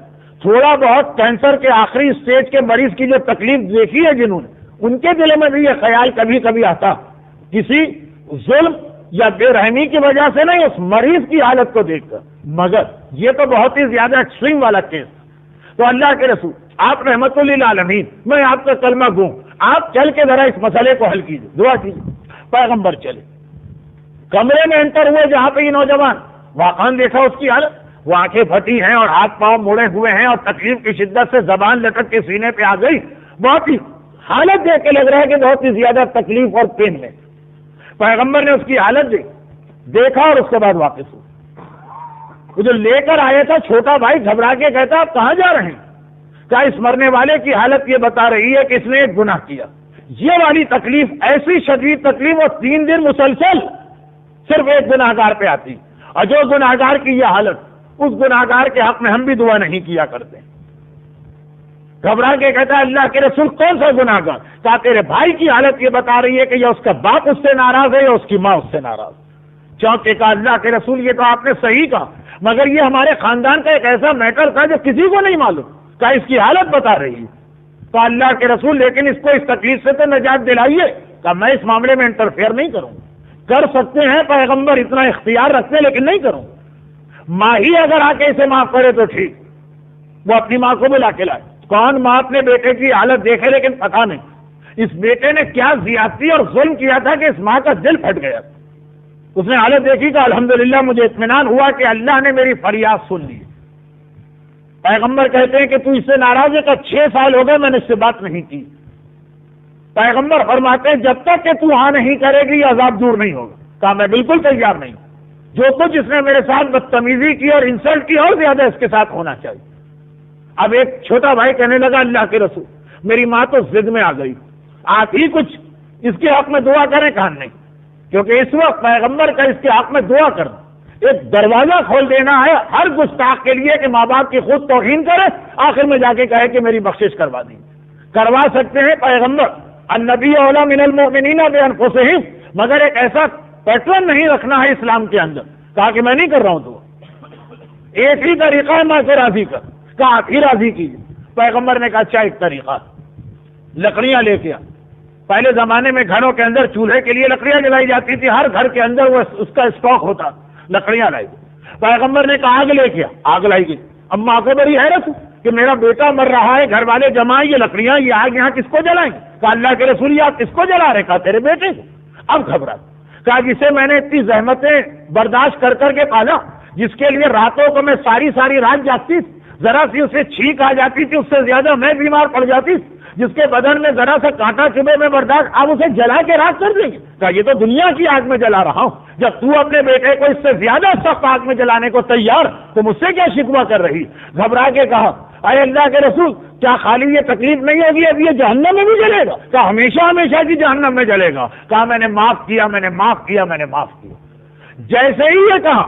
S2: تھوڑا بہت کینسر کے آخری سٹیج کے مریض کی جو تکلیف دیکھی ہے جنہوں نے، ان کے دل میں بھی یہ خیال کبھی کبھی آتا، کسی ظلم یا بے رحمی کی وجہ سے نہیں، اس مریض کی حالت کو دیکھ کر۔ مگر یہ تو بہت ہی زیادہ ایکسٹریم والا کیس۔ تو اللہ کے رسول آپ رحمت للعالمین، میں آپ کا کلمہ گوں، آپ چل کے ذرا اس مسئلے کو حل کیجیے، دعا کیجیے۔ پیغمبر چلے، کمرے میں انٹر ہوئے جہاں پہ یہ نوجوان، واقعاً دیکھا اس کی حالت، وہ آنکھیں پھٹی ہیں اور ہاتھ پاؤں مڑے ہوئے ہیں اور تکلیف کی شدت سے زبان لٹک کے سینے پہ آ گئی، بہت ہی حالت دیکھ کے لگ رہا ہے کہ بہت ہی زیادہ تکلیف اور پین میں۔ پیغمبر نے اس کی حالت دیکھا اور اس کے بعد واپس ہوا۔ وہ جو لے کر آیا تھا چھوٹا بھائی گھبرا کے کہتا آپ کہاں جا رہے ہیں؟ کیا اس مرنے والے کی حالت یہ بتا رہی ہے کہ اس نے ایک گناہ کیا؟ یہ والی تکلیف، ایسی شدید تکلیف، اور 3 دن مسلسل صرف ایک گناہگار پہ آتی، اور جو گناہگار کی یہ حالت، اس گناہگار کے حق میں ہم بھی دعا نہیں کیا کرتے۔ گھبرا کے کہتا ہے اللہ کے رسول کون سا گناہگار؟ کہا تیرے بھائی کی حالت یہ بتا رہی ہے کہ یا اس کا باپ اس سے ناراض ہے یا اس کی ماں اس سے ناراض۔ چونکہ کہا اللہ کے رسول یہ تو آپ نے صحیح کہا، مگر یہ ہمارے خاندان کا ایک ایسا میٹر تھا جو کسی کو نہیں معلوم، کہا اس کی حالت بتا رہی ہے۔ تو اللہ کے رسول لیکن اس کو اس تکلیف سے تو نجات دلائیے۔ کہا میں اس معاملے میں انٹرفیئر نہیں کروں گا۔ کر سکتے ہیں پیغمبر، اتنا اختیار رکھتے ہیں، لیکن نہیں کروں گا۔ ماں ہی اگر آ کے اسے معاف کرے تو ٹھیک، وہ اپنی ماں کو بلا کے لائے۔ کون ماں اپنے بیٹے کی حالت دیکھے، لیکن پتہ نہیں اس بیٹے نے کیا زیادتی اور ظلم کیا تھا کہ اس ماں کا دل پھٹ گیا۔ اس نے حالت دیکھی کہ الحمدللہ مجھے اطمینان ہوا کہ اللہ نے میری فریاد سن لی۔ پیغمبر کہتے ہیں کہ تو اس سے ناراض ہے؟ کہ 6 سال ہو گئے میں نے اس سے بات نہیں کی۔ پیغمبر فرماتے ہیں جب تک کہ تو ہاں نہیں کرے گی یہ عذاب دور نہیں ہوگا۔ کہا میں بالکل تیار نہیں، جو کچھ اس نے میرے ساتھ بدتمیزی کی اور انسلٹ کی اور زیادہ اس کے ساتھ ہونا چاہیے۔ اب ایک چھوٹا بھائی کہنے لگا اللہ کے رسول میری ماں تو ضد میں آ گئی، آپ ہی کچھ اس کے حق میں دعا کریں۔ کہا نہیں، کیونکہ اس وقت پیغمبر کا اس کے حق میں دعا کرنا ایک دروازہ کھول دینا ہے ہر گستاخ کے لیے کہ ماں باپ کی خود توہین کرے، آخر میں جا کے کہے کہ میری بخشش کروا دیں۔ کروا سکتے ہیں پیغمبر، النبی اولی من المؤمنین بانفسہم، مگر ایک ایسا پیٹرن نہیں رکھنا ہے اسلام کے اندر۔ کہا کہ میں نہیں کر رہا ہوں دعا، ایک ہی طریقہ ہے ماں سے راضی کر۔ کہا آپ ہی راضی کیجیے۔ پیغمبر نے کہا اچھا ایک طریقہ، لکڑیاں لے کے آ۔ پہلے زمانے میں گھروں کے اندر چولہے کے لیے لکڑیاں جلائی جاتی تھی، ہر گھر کے اندر وہ اس کا اسٹاک ہوتا، لکڑیاں لائی گئی۔ پیغمبر نے کہا آگ لے کے آ، آگ لائی گئی۔ اب ماں کو بڑی حیرت کہ میرا بیٹا مر رہا ہے، گھر والے جمع، یہ لکڑیاں، یہ آگ یہاں کس کو جلائیں؟ کہا اللہ کے رسول آپ کس کو جلا رہے؟ کہا تیرے بیٹے کو۔ اب گھبرا، کہا جسے میں نے اتنی زحمتیں برداشت کر کر کے پالا، جس کے لیے راتوں کو میں ساری رات جاگتی، ذرا سی اسے چھینک آ جاتی تھی، اس سے زیادہ میں بیمار پڑ جاتی، جس کے بدن میں ذرا سا کانٹا چبھے میں برداشت، اب اسے جلا کے راکھ کر دیں گے؟ کہا یہ تو دنیا کی آگ میں جلا رہا ہوں، جب تو اپنے بیٹے کو اس سے زیادہ سخت آگ میں جلانے کو تیار، تو مجھ سے کیا شکوہ کر رہی؟ گھبرا کے کہا اے اللہ کے رسول کیا خالی یہ تکلیف نہیں ہوگی، اب یہ جہنم میں بھی جلے گا؟ کہا ہمیشہ کی جہنم میں جلے گا۔ کہا میں نے معاف کیا، میں نے معاف کیا، میں نے معاف کیا۔ جیسے ہی یہ کہا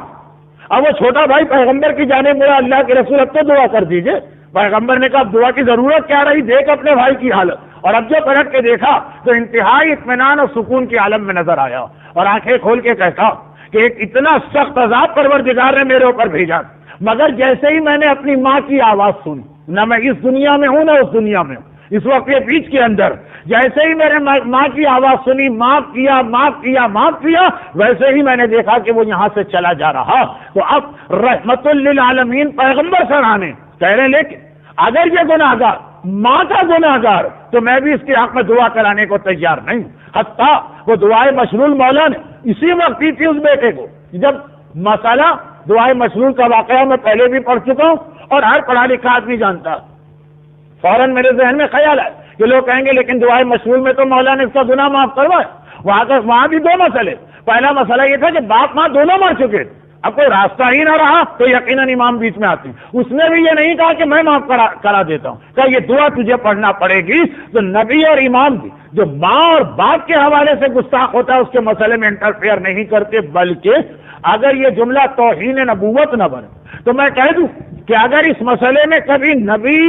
S2: اب وہ چھوٹا بھائی پیغمبر کی جانب مڑا، اللہ کے رسول اب تو دعا کر دیجئے۔ پیغمبر نے کہا اب دعا کی ضرورت کیا رہی، دیکھ اپنے بھائی کی حالت۔ اور اب جو پلٹ کے دیکھا تو انتہائی اطمینان اور سکون کے عالم میں نظر آیا، اور آنکھیں کھول کے کہتا کہ ایک اتنا سخت عذاب پروردگار نے میرے اوپر بھیجا، مگر جیسے ہی میں نے اپنی ماں کی آواز سنی، نہ میں اس دنیا میں ہوں نہ اس دنیا میں ہوں، اس وقت یہ بیچ کے اندر، جیسے ہی میرے ماں کی آواز سنی، معاف کیا معاف کیا معاف کیا، ویسے ہی میں نے دیکھا کہ وہ یہاں سے چلا جا رہا۔ تو اب رحمت للعالمین پیغمبر سرانے کہہ رہے لیکن اگر یہ گناہگار ماں کا گناہگار تو میں بھی اس کے حق میں دعا کرانے کو تیار نہیں ہوں۔ حتیٰ وہ دعائے مشلول مولا نے اسی وقت دی تھی اس بیٹے کو، جب مسئلہ دعائے مشلول کا واقعہ میں پہلے بھی پڑھ چکا ہوں اور ہر پڑھا لکھا آدمی جانتا۔ فوراً میرے ذہن میں خیال ہے کہ لوگ کہیں گے لیکن دعائے مشلول میں تو مولا نے اس کا گناہ معاف کروایا۔ وہاں بھی دو مسئلے، پہلا مسئلہ یہ تھا کہ باپ ماں دونوں مر چکے تھے، اب کوئی راستہ ہی نہ رہا تو یقیناً امام بیچ میں آتے ہیں۔ اس نے بھی یہ نہیں کہا کہ میں معاف کرا دیتا ہوں، کہ یہ دعا تجھے پڑھنا پڑے گی۔ تو نبی اور امام بھی جو ماں اور باپ کے حوالے سے گستاخ ہوتا ہے اس کے مسئلے میں انٹرفیئر نہیں کرتے، بلکہ اگر یہ جملہ توہین نبوت نہ بنے تو میں کہہ دوں کہ اگر اس مسئلے میں کبھی نبی،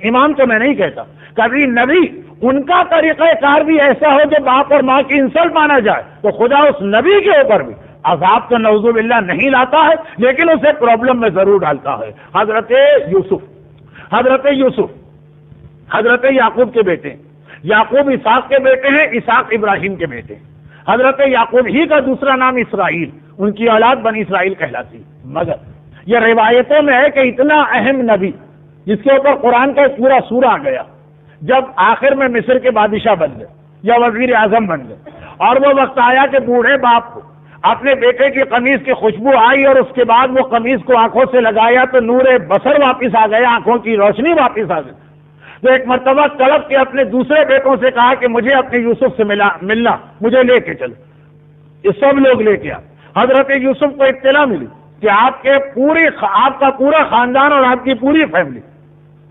S2: امام تو میں نہیں کہتا، کبھی نبی ان کا طریقہ کار بھی ایسا ہو کہ باپ اور ماں کی انسلٹ مانا جائے تو خدا اس نبی کے اوپر بھی عذاب تو نعوذ باللہ نہیں لاتا ہے، لیکن اسے پرابلم میں ضرور ڈالتا ہے۔ حضرت یوسف حضرت یعقوب کے بیٹے، یعقوب اسحاق کے بیٹے ہیں، اسحاق ابراہیم کے بیٹے۔ حضرت یعقوب ہی کا دوسرا نام اسرائیل، ان کی اولاد بنی اسرائیل کہلاتی۔ مگر یہ روایتوں میں ہے کہ اتنا اہم نبی جس کے اوپر قرآن کا ایک پورا سورہ آ گیا، جب آخر میں مصر کے بادشاہ بن گئے یا وزیر اعظم بن گئے، اور وہ وقت آیا کہ بوڑھے باپ کو اپنے بیٹے کی قمیض کی خوشبو آئی اور اس کے بعد وہ قمیض کو آنکھوں سے لگایا تو نور بصر واپس آ گیا، آنکھوں کی روشنی واپس آ گئی۔ تو ایک مرتبہ تڑپ کے اپنے دوسرے بیٹوں سے کہا کہ مجھے اپنے یوسف سے ملنا، مجھے لے کے چلو۔ یہ سب لوگ لے کے آئے۔ حضرت یوسف کو اطلاع ملی کہ آپ کا پورا خاندان اور آپ کی پوری فیملی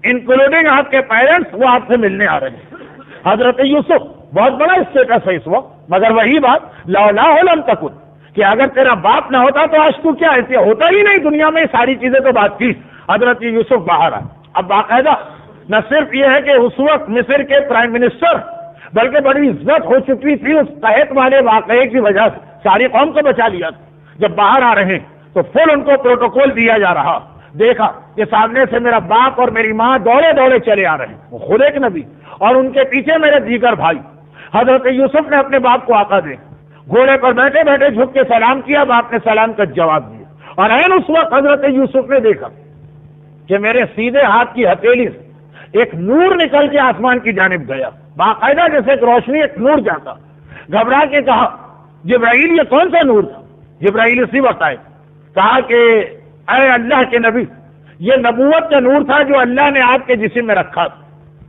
S2: انکلوڈنگ آپ کے پیرنٹس وہ آپ سے ملنے آ رہے ہیں۔ حضرت یوسف بہت بڑا اسٹیٹس ہے اس وقت، مگر وہی بات لولا لم تکن کہ اگر تیرا باپ نہ ہوتا تو آج تو کیا ایسے ہوتا ہی نہیں دنیا میں، ساری چیزیں تو بات کی۔ حضرت یوسف باہر آئے۔ اب باقاعدہ نہ صرف یہ ہے کہ اس وقت مصر کے پرائم منسٹر، بلکہ بڑی عزت ہو چکی تھی اس قحط والے واقعے کی وجہ سے، ساری قوم کو بچا لیا تھا۔ جب باہر آ رہے ہیں تو فل ان کو پروٹوکول دیا جا رہا، دیکھا کہ سامنے سے میرا باپ اور میری ماں دوڑے دوڑے چلے آ رہے ہیں، وہ خود ایک نبی، اور ان کے پیچھے میرے دیگر بھائی۔ حضرت یوسف نے اپنے باپ کو آقا دے گھوڑے پر بیٹھے بیٹھے جھک کے سلام کیا، باپ نے سلام کا جواب دیا، اور عین اس وقت حضرت یوسف نے دیکھا کہ میرے سیدھے ہاتھ کی ہتھیلی سے ایک نور نکل کے آسمان کی جانب گیا، باقاعدہ جیسے ایک روشنی ایک نور جاتا۔ گھبرا کے کہا جبرائیل یہ کون سا نور تھا؟ جبرائیل اسی وقت آئے، کہا کہ اے اللہ کے نبی، یہ نبوت کا نور تھا جو اللہ نے آپ کے جسم میں رکھا تھا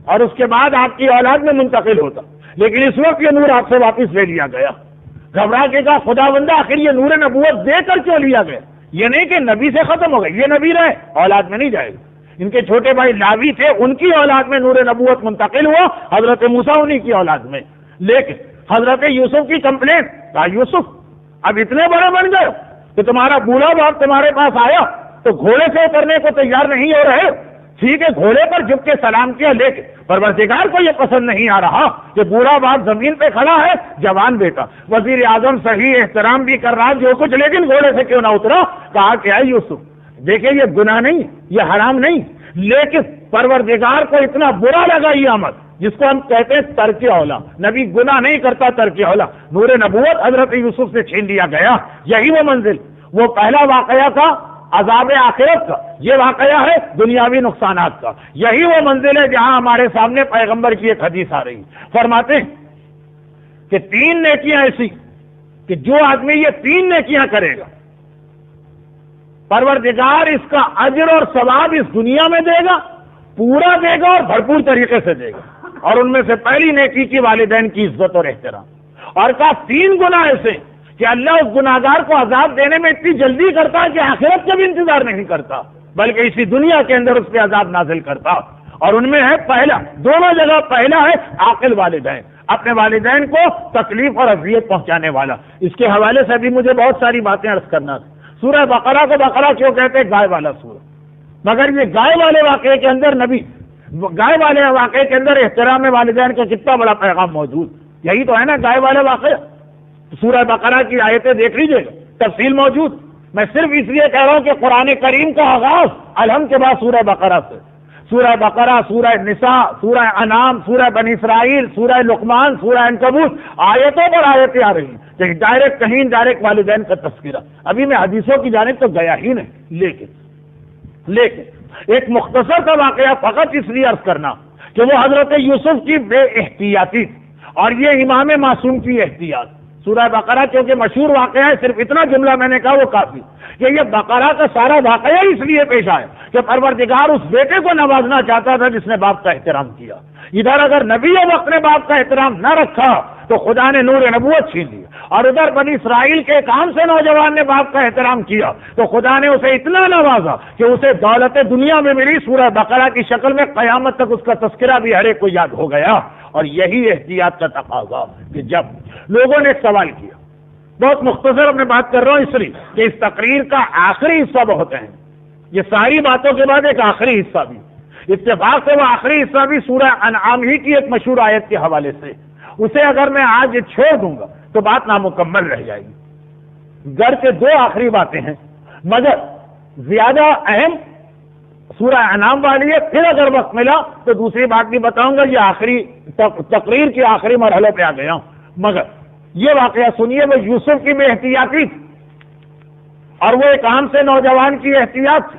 S2: اور اس کے بعد آپ کی اولاد میں منتقل ہوتا، لیکن اس وقت یہ نور آپ سے واپس لے لیا گیا۔ گھبرا کے کہا خدا بندہ آخر یہ نور نبوت دے کر کیوں لیا گیا؟ یہ نہیں کہ نبی سے ختم ہو گئے، یہ نبی رہے اولاد میں نہیں جائے گا۔ ان کے چھوٹے بھائی لاوی تھے، ان کی اولاد میں نور نبوت منتقل ہوا، حضرت موسیٰ انہی کی اولاد میں۔ لیکن حضرت یوسف کی کمپلین، کہا یوسف اب اتنے بڑے بن گئے کہ تمہارا بوڑھا باپ تمہارے پاس آیا تو گھوڑے سے اترنے کو تیار نہیں ہو رہے، ٹھیک ہے گھوڑے پر جھک کے سلام کیا، لیکن پروردگار کو یہ پسند نہیں آ رہا کہ بوڑھا باپ زمین پہ کھڑا ہے، جوان بیٹا وزیر اعظم صحیح احترام بھی کر رہا جو کچھ، لیکن گھوڑے سے کیوں نہ اترا؟ کہا کہ اے یوسف دیکھیں یہ گناہ نہیں، یہ حرام نہیں، لیکن پروردگار کو اتنا برا لگا یہ عمل جس کو ہم کہتے ہیں ترک اولا۔ نبی گناہ نہیں کرتا، ترک اولا، نور نبوت حضرت یوسف سے چھین لیا گیا۔ یہی وہ منزل، وہ پہلا واقعہ تھا عذاب آخرت کا، یہ واقعہ ہے دنیاوی نقصانات کا۔ یہی وہ منزل ہے جہاں ہمارے سامنے پیغمبر کی ایک حدیث آ رہی، فرماتے ہیں کہ 3 نیکیاں ایسی کہ جو آدمی یہ 3 نیکیاں کرے گا پروردگار اس کا اجر اور ثواب اس دنیا میں دے گا، پورا دے گا اور بھرپور طریقے سے دے گا۔ اور ان میں سے پہلی نیکی کی والدین کی عزت اور احترام، اور کہا 3 گناہ ایسے کہ اللہ اس گناہگار کو عذاب دینے میں اتنی جلدی کرتا ہے کہ آخرت کا بھی انتظار نہیں کرتا، بلکہ اسی دنیا کے اندر اس پہ عذاب نازل کرتا۔ اور ان میں ہے پہلا، دونوں جگہ پہلا ہے عاقل والدین، اپنے والدین کو تکلیف اور اذیت پہنچانے والا۔ اس کے حوالے سے بھی مجھے بہت ساری باتیں عرض کرنا تھی۔ سورہ بقرہ کو بقرہ کیوں کہتے ہیں؟ گائے والا سورہ، مگر یہ گائے والے واقعے کے اندر گائے والے واقعے کے اندر احترام والدین کا کتنا بڑا پیغام موجود، یہی تو ہے نا گائے والے واقعہ۔ سورہ بقرہ کی آیتیں دیکھ لیجیے گا، تفصیل موجود۔ میں صرف اس لیے کہہ رہا ہوں کہ قرآن کریم کا آغاز الحمد کے بعد سورہ بقرہ سے، سورہ بقرہ، سورہ نساء، سورہ انعام، سورہ بنی اسرائیل، سورہ لقمان، سورہ عنکبوت، آیتوں پر آیتیں آ رہی ہیں کہ ڈائریکٹ کہیں ڈائریکٹ والدین کا تذکرہ۔ ابھی میں حدیثوں کی جانب تو گیا ہی نہیں، لیکن ایک مختصر کا واقعہ فقط اس لیے عرض کرنا کہ وہ حضرت یوسف کی بے احتیاطی تھی اور یہ امام معصوم کی احتیاط. سورہ بقرہ کیونکہ مشہور واقعہ ہے، صرف اتنا جملہ میں نے کہا وہ کافی کہ یہ بقرہ کا سارا واقعہ اس لیے پیش آیا کہ پروردگار اس بیٹے کو نوازنا چاہتا تھا جس نے باپ کا احترام کیا. ادھر اگر نبی وقت نے باپ کا احترام نہ رکھا تو خدا نے نور نبوت چھین لی، اور ادھر بنی اسرائیل کے کام سے نوجوان نے باپ کا احترام کیا تو خدا نے اسے اتنا نوازا کہ اسے دولت دنیا میں ملی سورہ بقرہ کی شکل میں، قیامت تک اس کا تذکرہ بھی ہر ایک کو یاد ہو گیا. اور یہی احتیاط کا تقاضا کہ جب لوگوں نے سوال کیا، بہت مختصر اپنے بات کر رہا ہوں اس لیے کہ اس تقریر کا آخری حصہ بہت اہم، یہ ساری باتوں کے بعد ایک آخری حصہ بھی، اتفاق سے وہ آخری حصہ بھی سورہ انعام ہی کی ایک مشہور آیت کے حوالے سے، اسے اگر میں آج چھوڑ دوں گا تو بات نامکمل رہ جائے گی. گھر کے دو آخری باتیں ہیں مگر زیادہ اہم سورہ انعام والی ہے، پھر اگر وقت ملا تو دوسری بات بھی بتاؤں گا. یہ آخری تقریر کے آخری مرحلے پہ آ گیا ہوں، مگر یہ واقعہ سنیے. وہ یوسف کی بے احتیاطی تھی اور وہ ایک عام سے نوجوان کی احتیاط تھی.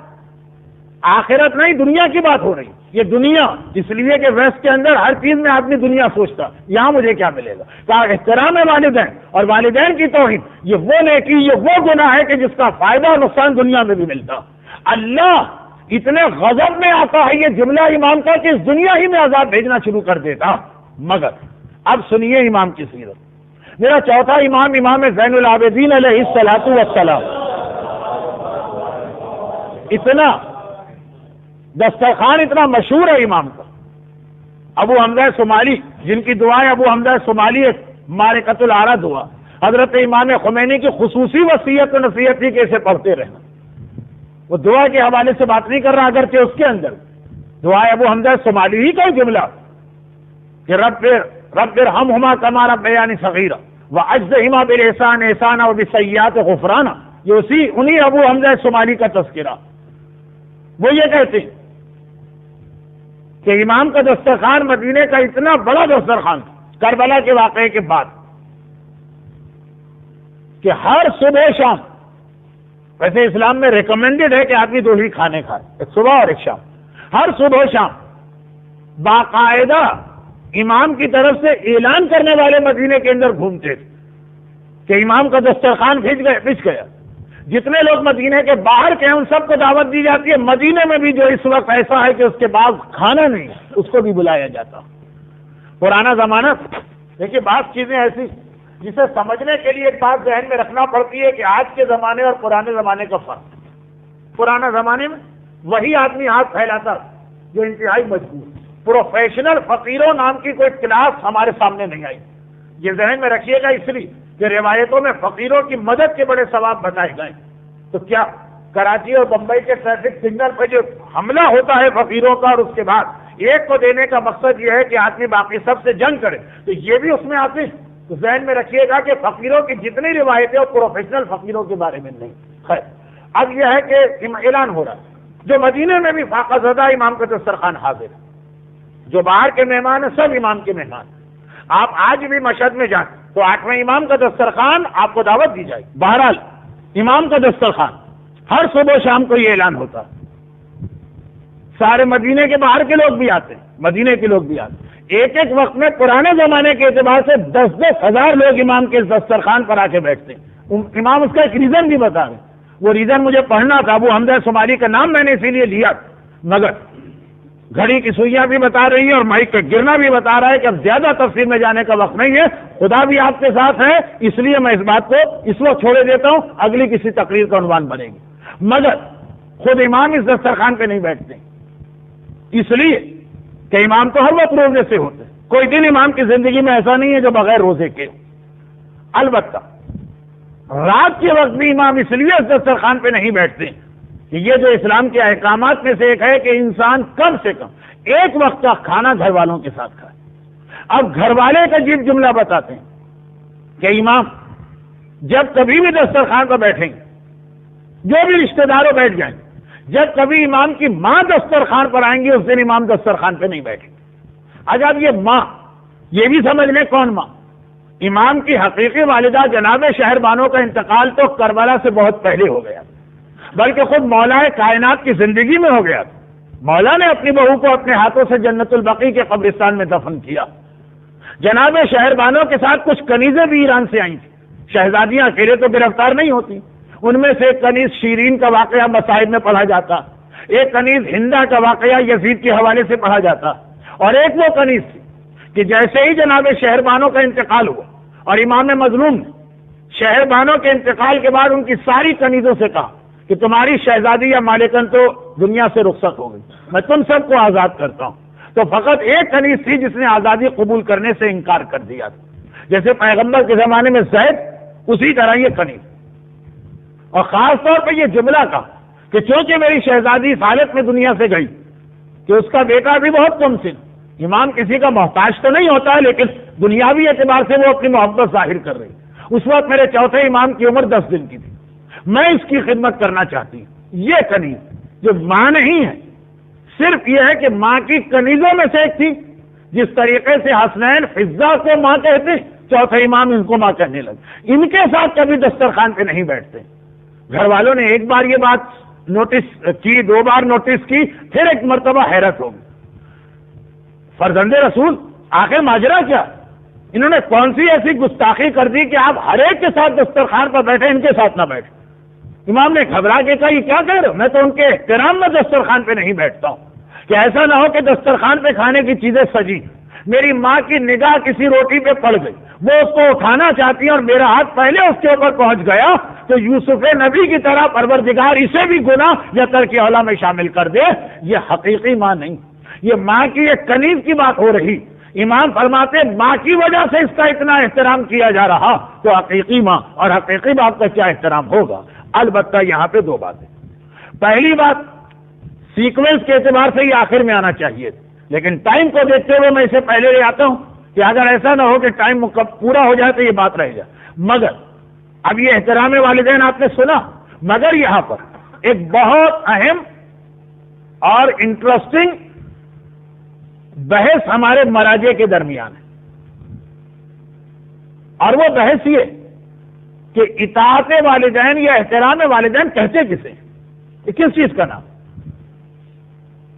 S2: آخرت نہیں، دنیا کی بات ہو رہی. یہ دنیا اس لیے کہ ویسٹ کے اندر ہر چیز میں آدمی دنیا سوچتا، یہاں مجھے کیا ملے گا. کہا احترام والدین اور والدین کی توہین یہ وہ نیکی، یہ وہ گناہ ہے کہ جس کا فائدہ اور نقصان دنیا میں بھی ملتا. اللہ اتنے غضب میں آتا ہے یہ جملہ امام کا کہ اس دنیا ہی میں عذاب بھیجنا شروع کر دیتا. مگر اب سنیے امام کی سیرت. میرا چوتھا امام، امام زین العابدین علیہ الصلوۃ والسلام، اتنا دسترخوان اتنا مشہور ہے امام کا. ابو حمزہ صومالی، جن کی دعائیں ابو حمزہ صومالی معرکۃ العرض ہوا، حضرت امام خمینی کی خصوصی وصیت و نصیحت تھی کہ اسے پڑھتے رہنا. وہ دعا کے حوالے سے بات نہیں کر رہا، اگرچہ اس کے اندر دعائیں ابو حمزہ صومالی ہی کا جملہ کہ رب ارحمہما کما ربیانی صغیرا واجزہما بالاحسان احسانا وبالسیئات غفرانا. یہ انہی ابو حمزہ صومالی کا تذکرہ. وہ یہ کہتے ہیں کہ امام کا دسترخوان مدینے کا اتنا بڑا دسترخوان کربلا کے واقعے کے بعد کہ ہر صبح شام، ویسے اسلام میں ریکمینڈڈ ہے کہ آدمی دو ہی کھانے کھائے، ایک صبح اور ایک شام. ہر صبح و شام باقاعدہ امام کی طرف سے اعلان کرنے والے مدینے کے اندر گھومتے تھے کہ امام کا دسترخوان بچ گیا. جتنے لوگ مدینے کے باہر کے ہیں ان سب کو دعوت دی جاتی ہے. مدینے میں بھی جو اس وقت ایسا ہے کہ اس کے بعد کھانا نہیں ہے اس کو بھی بلایا جاتا. پرانا زمانہ. دیکھیے بعض چیزیں ایسی جسے سمجھنے کے لیے ایک بات ذہن میں رکھنا پڑتی ہے کہ آج کے زمانے اور پرانے زمانے کا فرق. پرانا زمانے میں وہی آدمی ہاتھ پھیلاتا جو انتہائی مجبور. پروفیشنل فقیروں نام کی کوئی کلاس ہمارے سامنے نہیں آئی. یہ ذہن میں رکھیے گا اس لیے کہ روایتوں میں فقیروں کی مدد کے بڑے ثواب بتائے گئے. تو کیا کراچی اور بمبئی کے ٹریفک سگنل پہ جو حملہ ہوتا ہے فقیروں کا اور اس کے بعد ایک کو دینے کا مقصد یہ ہے کہ آدمی باقی سب سے جنگ کرے، تو یہ بھی اس میں آتے ہیں. تو ذہن میں رکھیے گا کہ فقیروں کی جتنی روایتیں اور پروفیشنل فقیروں کے بارے میں نہیں. خیر اب یہ ہے کہ اعلان ہو رہا ہے جو مدینے میں بھی فاقہ زدہ امام کا دسترخوان حاضر ہے. جو باہر کے مہمان ہیں سب امام کے مہمان. آپ آج بھی مشہد میں جائیں تو 8ویں امام کا دسترخوان آپ کو دعوت دی جائے. بہرحال امام کا دسترخوان ہر صبح و شام کو یہ اعلان ہوتا ہے. سارے مدینے کے باہر کے لوگ بھی آتے ہیں، مدینے کے لوگ بھی آتے ہیں. ایک ایک وقت میں پرانے زمانے کے اعتبار سے 10-10 ہزار لوگ امام کے دسترخوان پر آ کے بیٹھتے ہیں. امام اس کا ایک ریزن بھی بتا رہے. وہ ریزن مجھے پڑھنا تھا. ابو حمزہ صومالی کا نام میں نے اسی لیے لیا، مگر گھڑی کی سوئیاں بھی بتا رہی ہیں اور مائک کا گرنا بھی بتا رہا ہے کہ اب زیادہ تفصیل میں جانے کا وقت نہیں ہے. خدا بھی آپ کے ساتھ ہے، اس لیے میں اس بات کو اس وقت چھوڑے دیتا ہوں، اگلی کسی تقریر کا عنوان بنے گی. مگر خود امام اس دسترخوان پہ نہیں بیٹھتے اس لیے کہ امام تو ہر وقت روزے سے ہوتے. کوئی دن امام کی زندگی میں ایسا نہیں ہے جو بغیر روزے کے. البتہ رات کے وقت بھی امام اس لیے اس دسترخوان پہ نہیں بیٹھتے کہ یہ جو اسلام کے احکامات میں سے ایک ہے کہ انسان کم سے کم ایک وقت کا کھانا گھر والوں کے ساتھ کھائے. اب گھر والے کا جملہ بتاتے ہیں کہ امام جب کبھی بھی دسترخوان پر بیٹھیں گے، جو بھی رشتہ داروں بیٹھ جائیں، جب کبھی امام کی ماں دسترخوان پر آئیں گی اس دن امام دسترخوان پہ نہیں بیٹھیں گے. اب یہ ماں، یہ بھی سمجھ لیں کون ماں. امام کی حقیقی والدہ جناب شہر بانو کا انتقال تو کربلا سے بہت پہلے ہو گیا، بلکہ خود مولا کائنات کی زندگی میں ہو گیا. مولا نے اپنی بہو کو اپنے ہاتھوں سے جنت البقیع کے قبرستان میں دفن کیا. جناب شہربانوں کے ساتھ کچھ کنیزیں بھی ایران سے آئی تھیں. شہزادیاں اکیلے تو گرفتار نہیں ہوتی. ان میں سے ایک کنیز شیرین کا واقعہ مصائب میں پڑھا جاتا, ایک کنیز ہندا کا واقعہ یزید کے حوالے سے پڑھا جاتا, اور ایک وہ کنیز تھی کہ جیسے ہی جناب شہربانوں کا انتقال ہوا اور امام مظلوم نے شہربانوں کے انتقال کے بعد ان کی ساری کنیزوں سے کہا کہ تمہاری شہزادی یا مالکن تو دنیا سے رخصت ہو گئی, میں تم سب کو آزاد کرتا ہوں. تو فقط ایک کنیز تھی جس نے آزادی قبول کرنے سے انکار کر دیا تھا, جیسے پیغمبر کے زمانے میں زید, اسی طرح یہ کنیز. اور خاص طور پہ یہ جملہ کہا کہ چونکہ میری شہزادی اس حالت میں دنیا سے گئی کہ اس کا بیٹا بھی بہت کم سن, امام کسی کا محتاج تو نہیں ہوتا ہے لیکن دنیاوی اعتبار سے وہ اپنی محبت ظاہر کر رہی. اس وقت میرے چوتھے امام کی عمر 10 دن کی تھی, میں اس کی خدمت کرنا چاہتی ہوں. یہ کنیز جو ماں نہیں ہے, صرف یہ ہے کہ ماں کی کنیزوں میں سے ایک تھی. جس طریقے سے حسنین فضہ کو ماں کہتے, چوتھے امام ان کو ماں کہنے لگے. ان کے ساتھ کبھی دسترخوان پہ نہیں بیٹھتے. گھر والوں نے ایک بار یہ بات نوٹس کی, 2 بار نوٹس کی, پھر ایک مرتبہ حیرت ہوگی. فرزند رسول آخر ماجرا کیا؟ انہوں نے کون سی ایسی گستاخی کر دی کہ آپ ہر ایک کے ساتھ دسترخوان پر بیٹھے, ان کے ساتھ نہ بیٹھے؟ امام نے گھبرا کے کہا یہ کیا کہہ رہے ہو؟ میں تو ان کے احترام میں دسترخوان پہ نہیں بیٹھتا ہوں کہ ایسا نہ ہو کہ دسترخوان پہ کھانے کی چیزیں سجی, میری ماں کی نگاہ کسی روٹی پہ پڑ گئی, وہ اس کو اٹھانا چاہتی ہے اور میرا ہاتھ پہلے اس کے اوپر پہنچ گیا تو یوسف نبی کی طرح پروردگار اسے بھی گناہ یا ترک اولا میں شامل کر دے. یہ حقیقی ماں نہیں, یہ ماں کی ایک کنیز کی بات ہو رہی. امام فرماتے ماں کی وجہ سے اس کا اتنا احترام کیا جا رہا تو حقیقی ماں اور حقیقی باپ کا کیا احترام ہوگا. البتہ یہاں پہ 2 باتیں. پہلی بات, سیکوینس کے اعتبار سے یہ آخر میں آنا چاہیے, لیکن ٹائم کو دیکھتے ہوئے میں اسے پہلے لے آتا ہوں کہ اگر ایسا نہ ہو کہ ٹائم پورا ہو جائے تو یہ بات رہ جائے. مگر اب یہ احترام والدین آپ نے سنا, مگر یہاں پر ایک بہت اہم اور انٹرسٹنگ بحث ہمارے مراجع کے درمیان ہے, اور وہ بحث یہ کہ اطاعت والدین یا احترام والدین کہتے کسے, کس چیز کا نام؟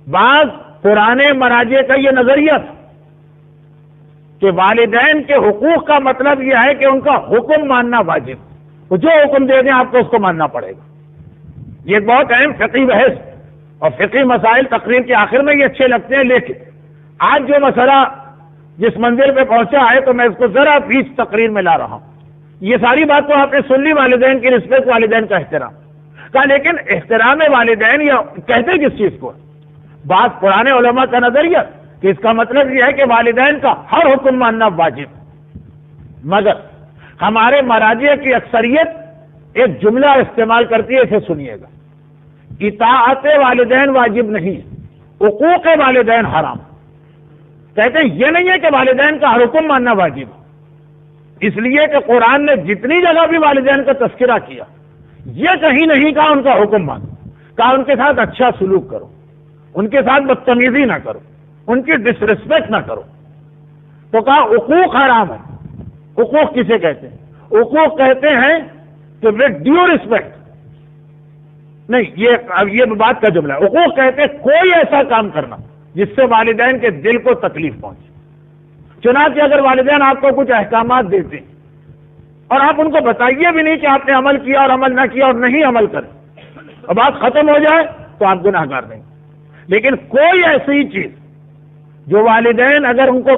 S2: بعض پرانے مراجع کا یہ نظریہ تھا کہ والدین کے حقوق کا مطلب یہ ہے کہ ان کا حکم ماننا واجب, وہ جو حکم دے دیں آپ کو اس کو ماننا پڑے گا. یہ ایک بہت اہم فقہی بحث, اور فقہی مسائل تقریر کے آخر میں یہ اچھے لگتے ہیں, لیکن آج جو مسئلہ جس منزل پہ پہنچا ہے تو میں اس کو ذرا بیچ تقریر میں لا رہا ہوں. یہ ساری بات تو آپ نے سن لی, والدین کی رسپیکٹ, والدین کا احترام کا, لیکن احترام والدین یا کہتے کس چیز کو؟ بات پرانے علماء کا نظریہ کہ اس کا مطلب یہ ہے کہ والدین کا ہر حکم ماننا واجب. مگر ہمارے مراجع کی اکثریت ایک جملہ استعمال کرتی ہے, اسے سنیے گا. اطاعت والدین واجب نہیں, حقوق والدین حرام. کہتے ہیں یہ نہیں ہے کہ والدین کا ہر حکم ماننا واجب, اس لیے کہ قرآن نے جتنی جگہ بھی والدین کا تذکرہ کیا یہ کہیں نہیں کہا ان کا حکم مانو, کہا ان کے ساتھ اچھا سلوک کرو, ان کے ساتھ بدتمیزی نہ کرو, ان کی ڈسرسپیکٹ نہ کرو. تو کہا حقوق حرام ہے. حقوق کسے کہتے ہیں؟ حقوق کہتے ہیں کہ ود ڈیو رسپیکٹ نہیں, یہ بات کا جملہ ہے. حقوق کہتے ہیں کوئی ایسا کام کرنا جس سے والدین کے دل کو تکلیف پہنچے. چنانچہ اگر والدین آپ کو کچھ احکامات دیتے ہیں اور آپ ان کو بتائیے بھی نہیں کہ آپ نے عمل کیا اور عمل نہ کیا اور نہیں عمل کرے, اور بات ختم ہو جائے تو آپ گناہ گار نہیں. لیکن کوئی ایسی چیز جو والدین اگر ان کو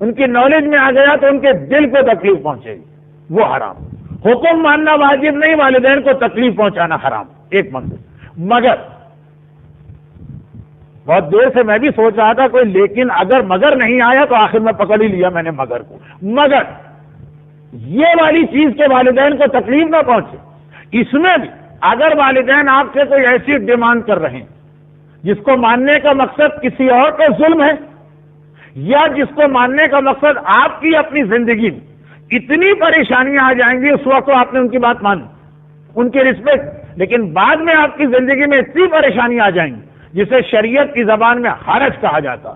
S2: ان کی نالج میں آ گیا تو ان کے دل کو تکلیف پہنچے گی, وہ حرام. حکم ماننا واجب نہیں, والدین کو تکلیف پہنچانا حرام, ایک منزل. مگر بہت دیر سے میں بھی سوچ رہا تھا کوئی لیکن اگر مگر نہیں آیا تو آخر میں پکڑ ہی لیا میں نے مگر کو. مگر یہ والی چیز کے والدین کو تکلیف نہ پہنچے, اس میں بھی اگر والدین آپ سے کوئی ایسی ڈیمانڈ کر رہے ہیں جس کو ماننے کا مقصد کسی اور کا ظلم ہے, یا جس کو ماننے کا مقصد آپ کی اپنی زندگی میں اتنی پریشانیاں آ جائیں گی اس وقت تو آپ نے ان کی بات مانی, ان کی رسپیکٹ, لیکن بعد میں آپ کی زندگی میں اتنی پریشانیاں آ جائیں گی جسے شریعت کی زبان میں حرج کہا جاتا,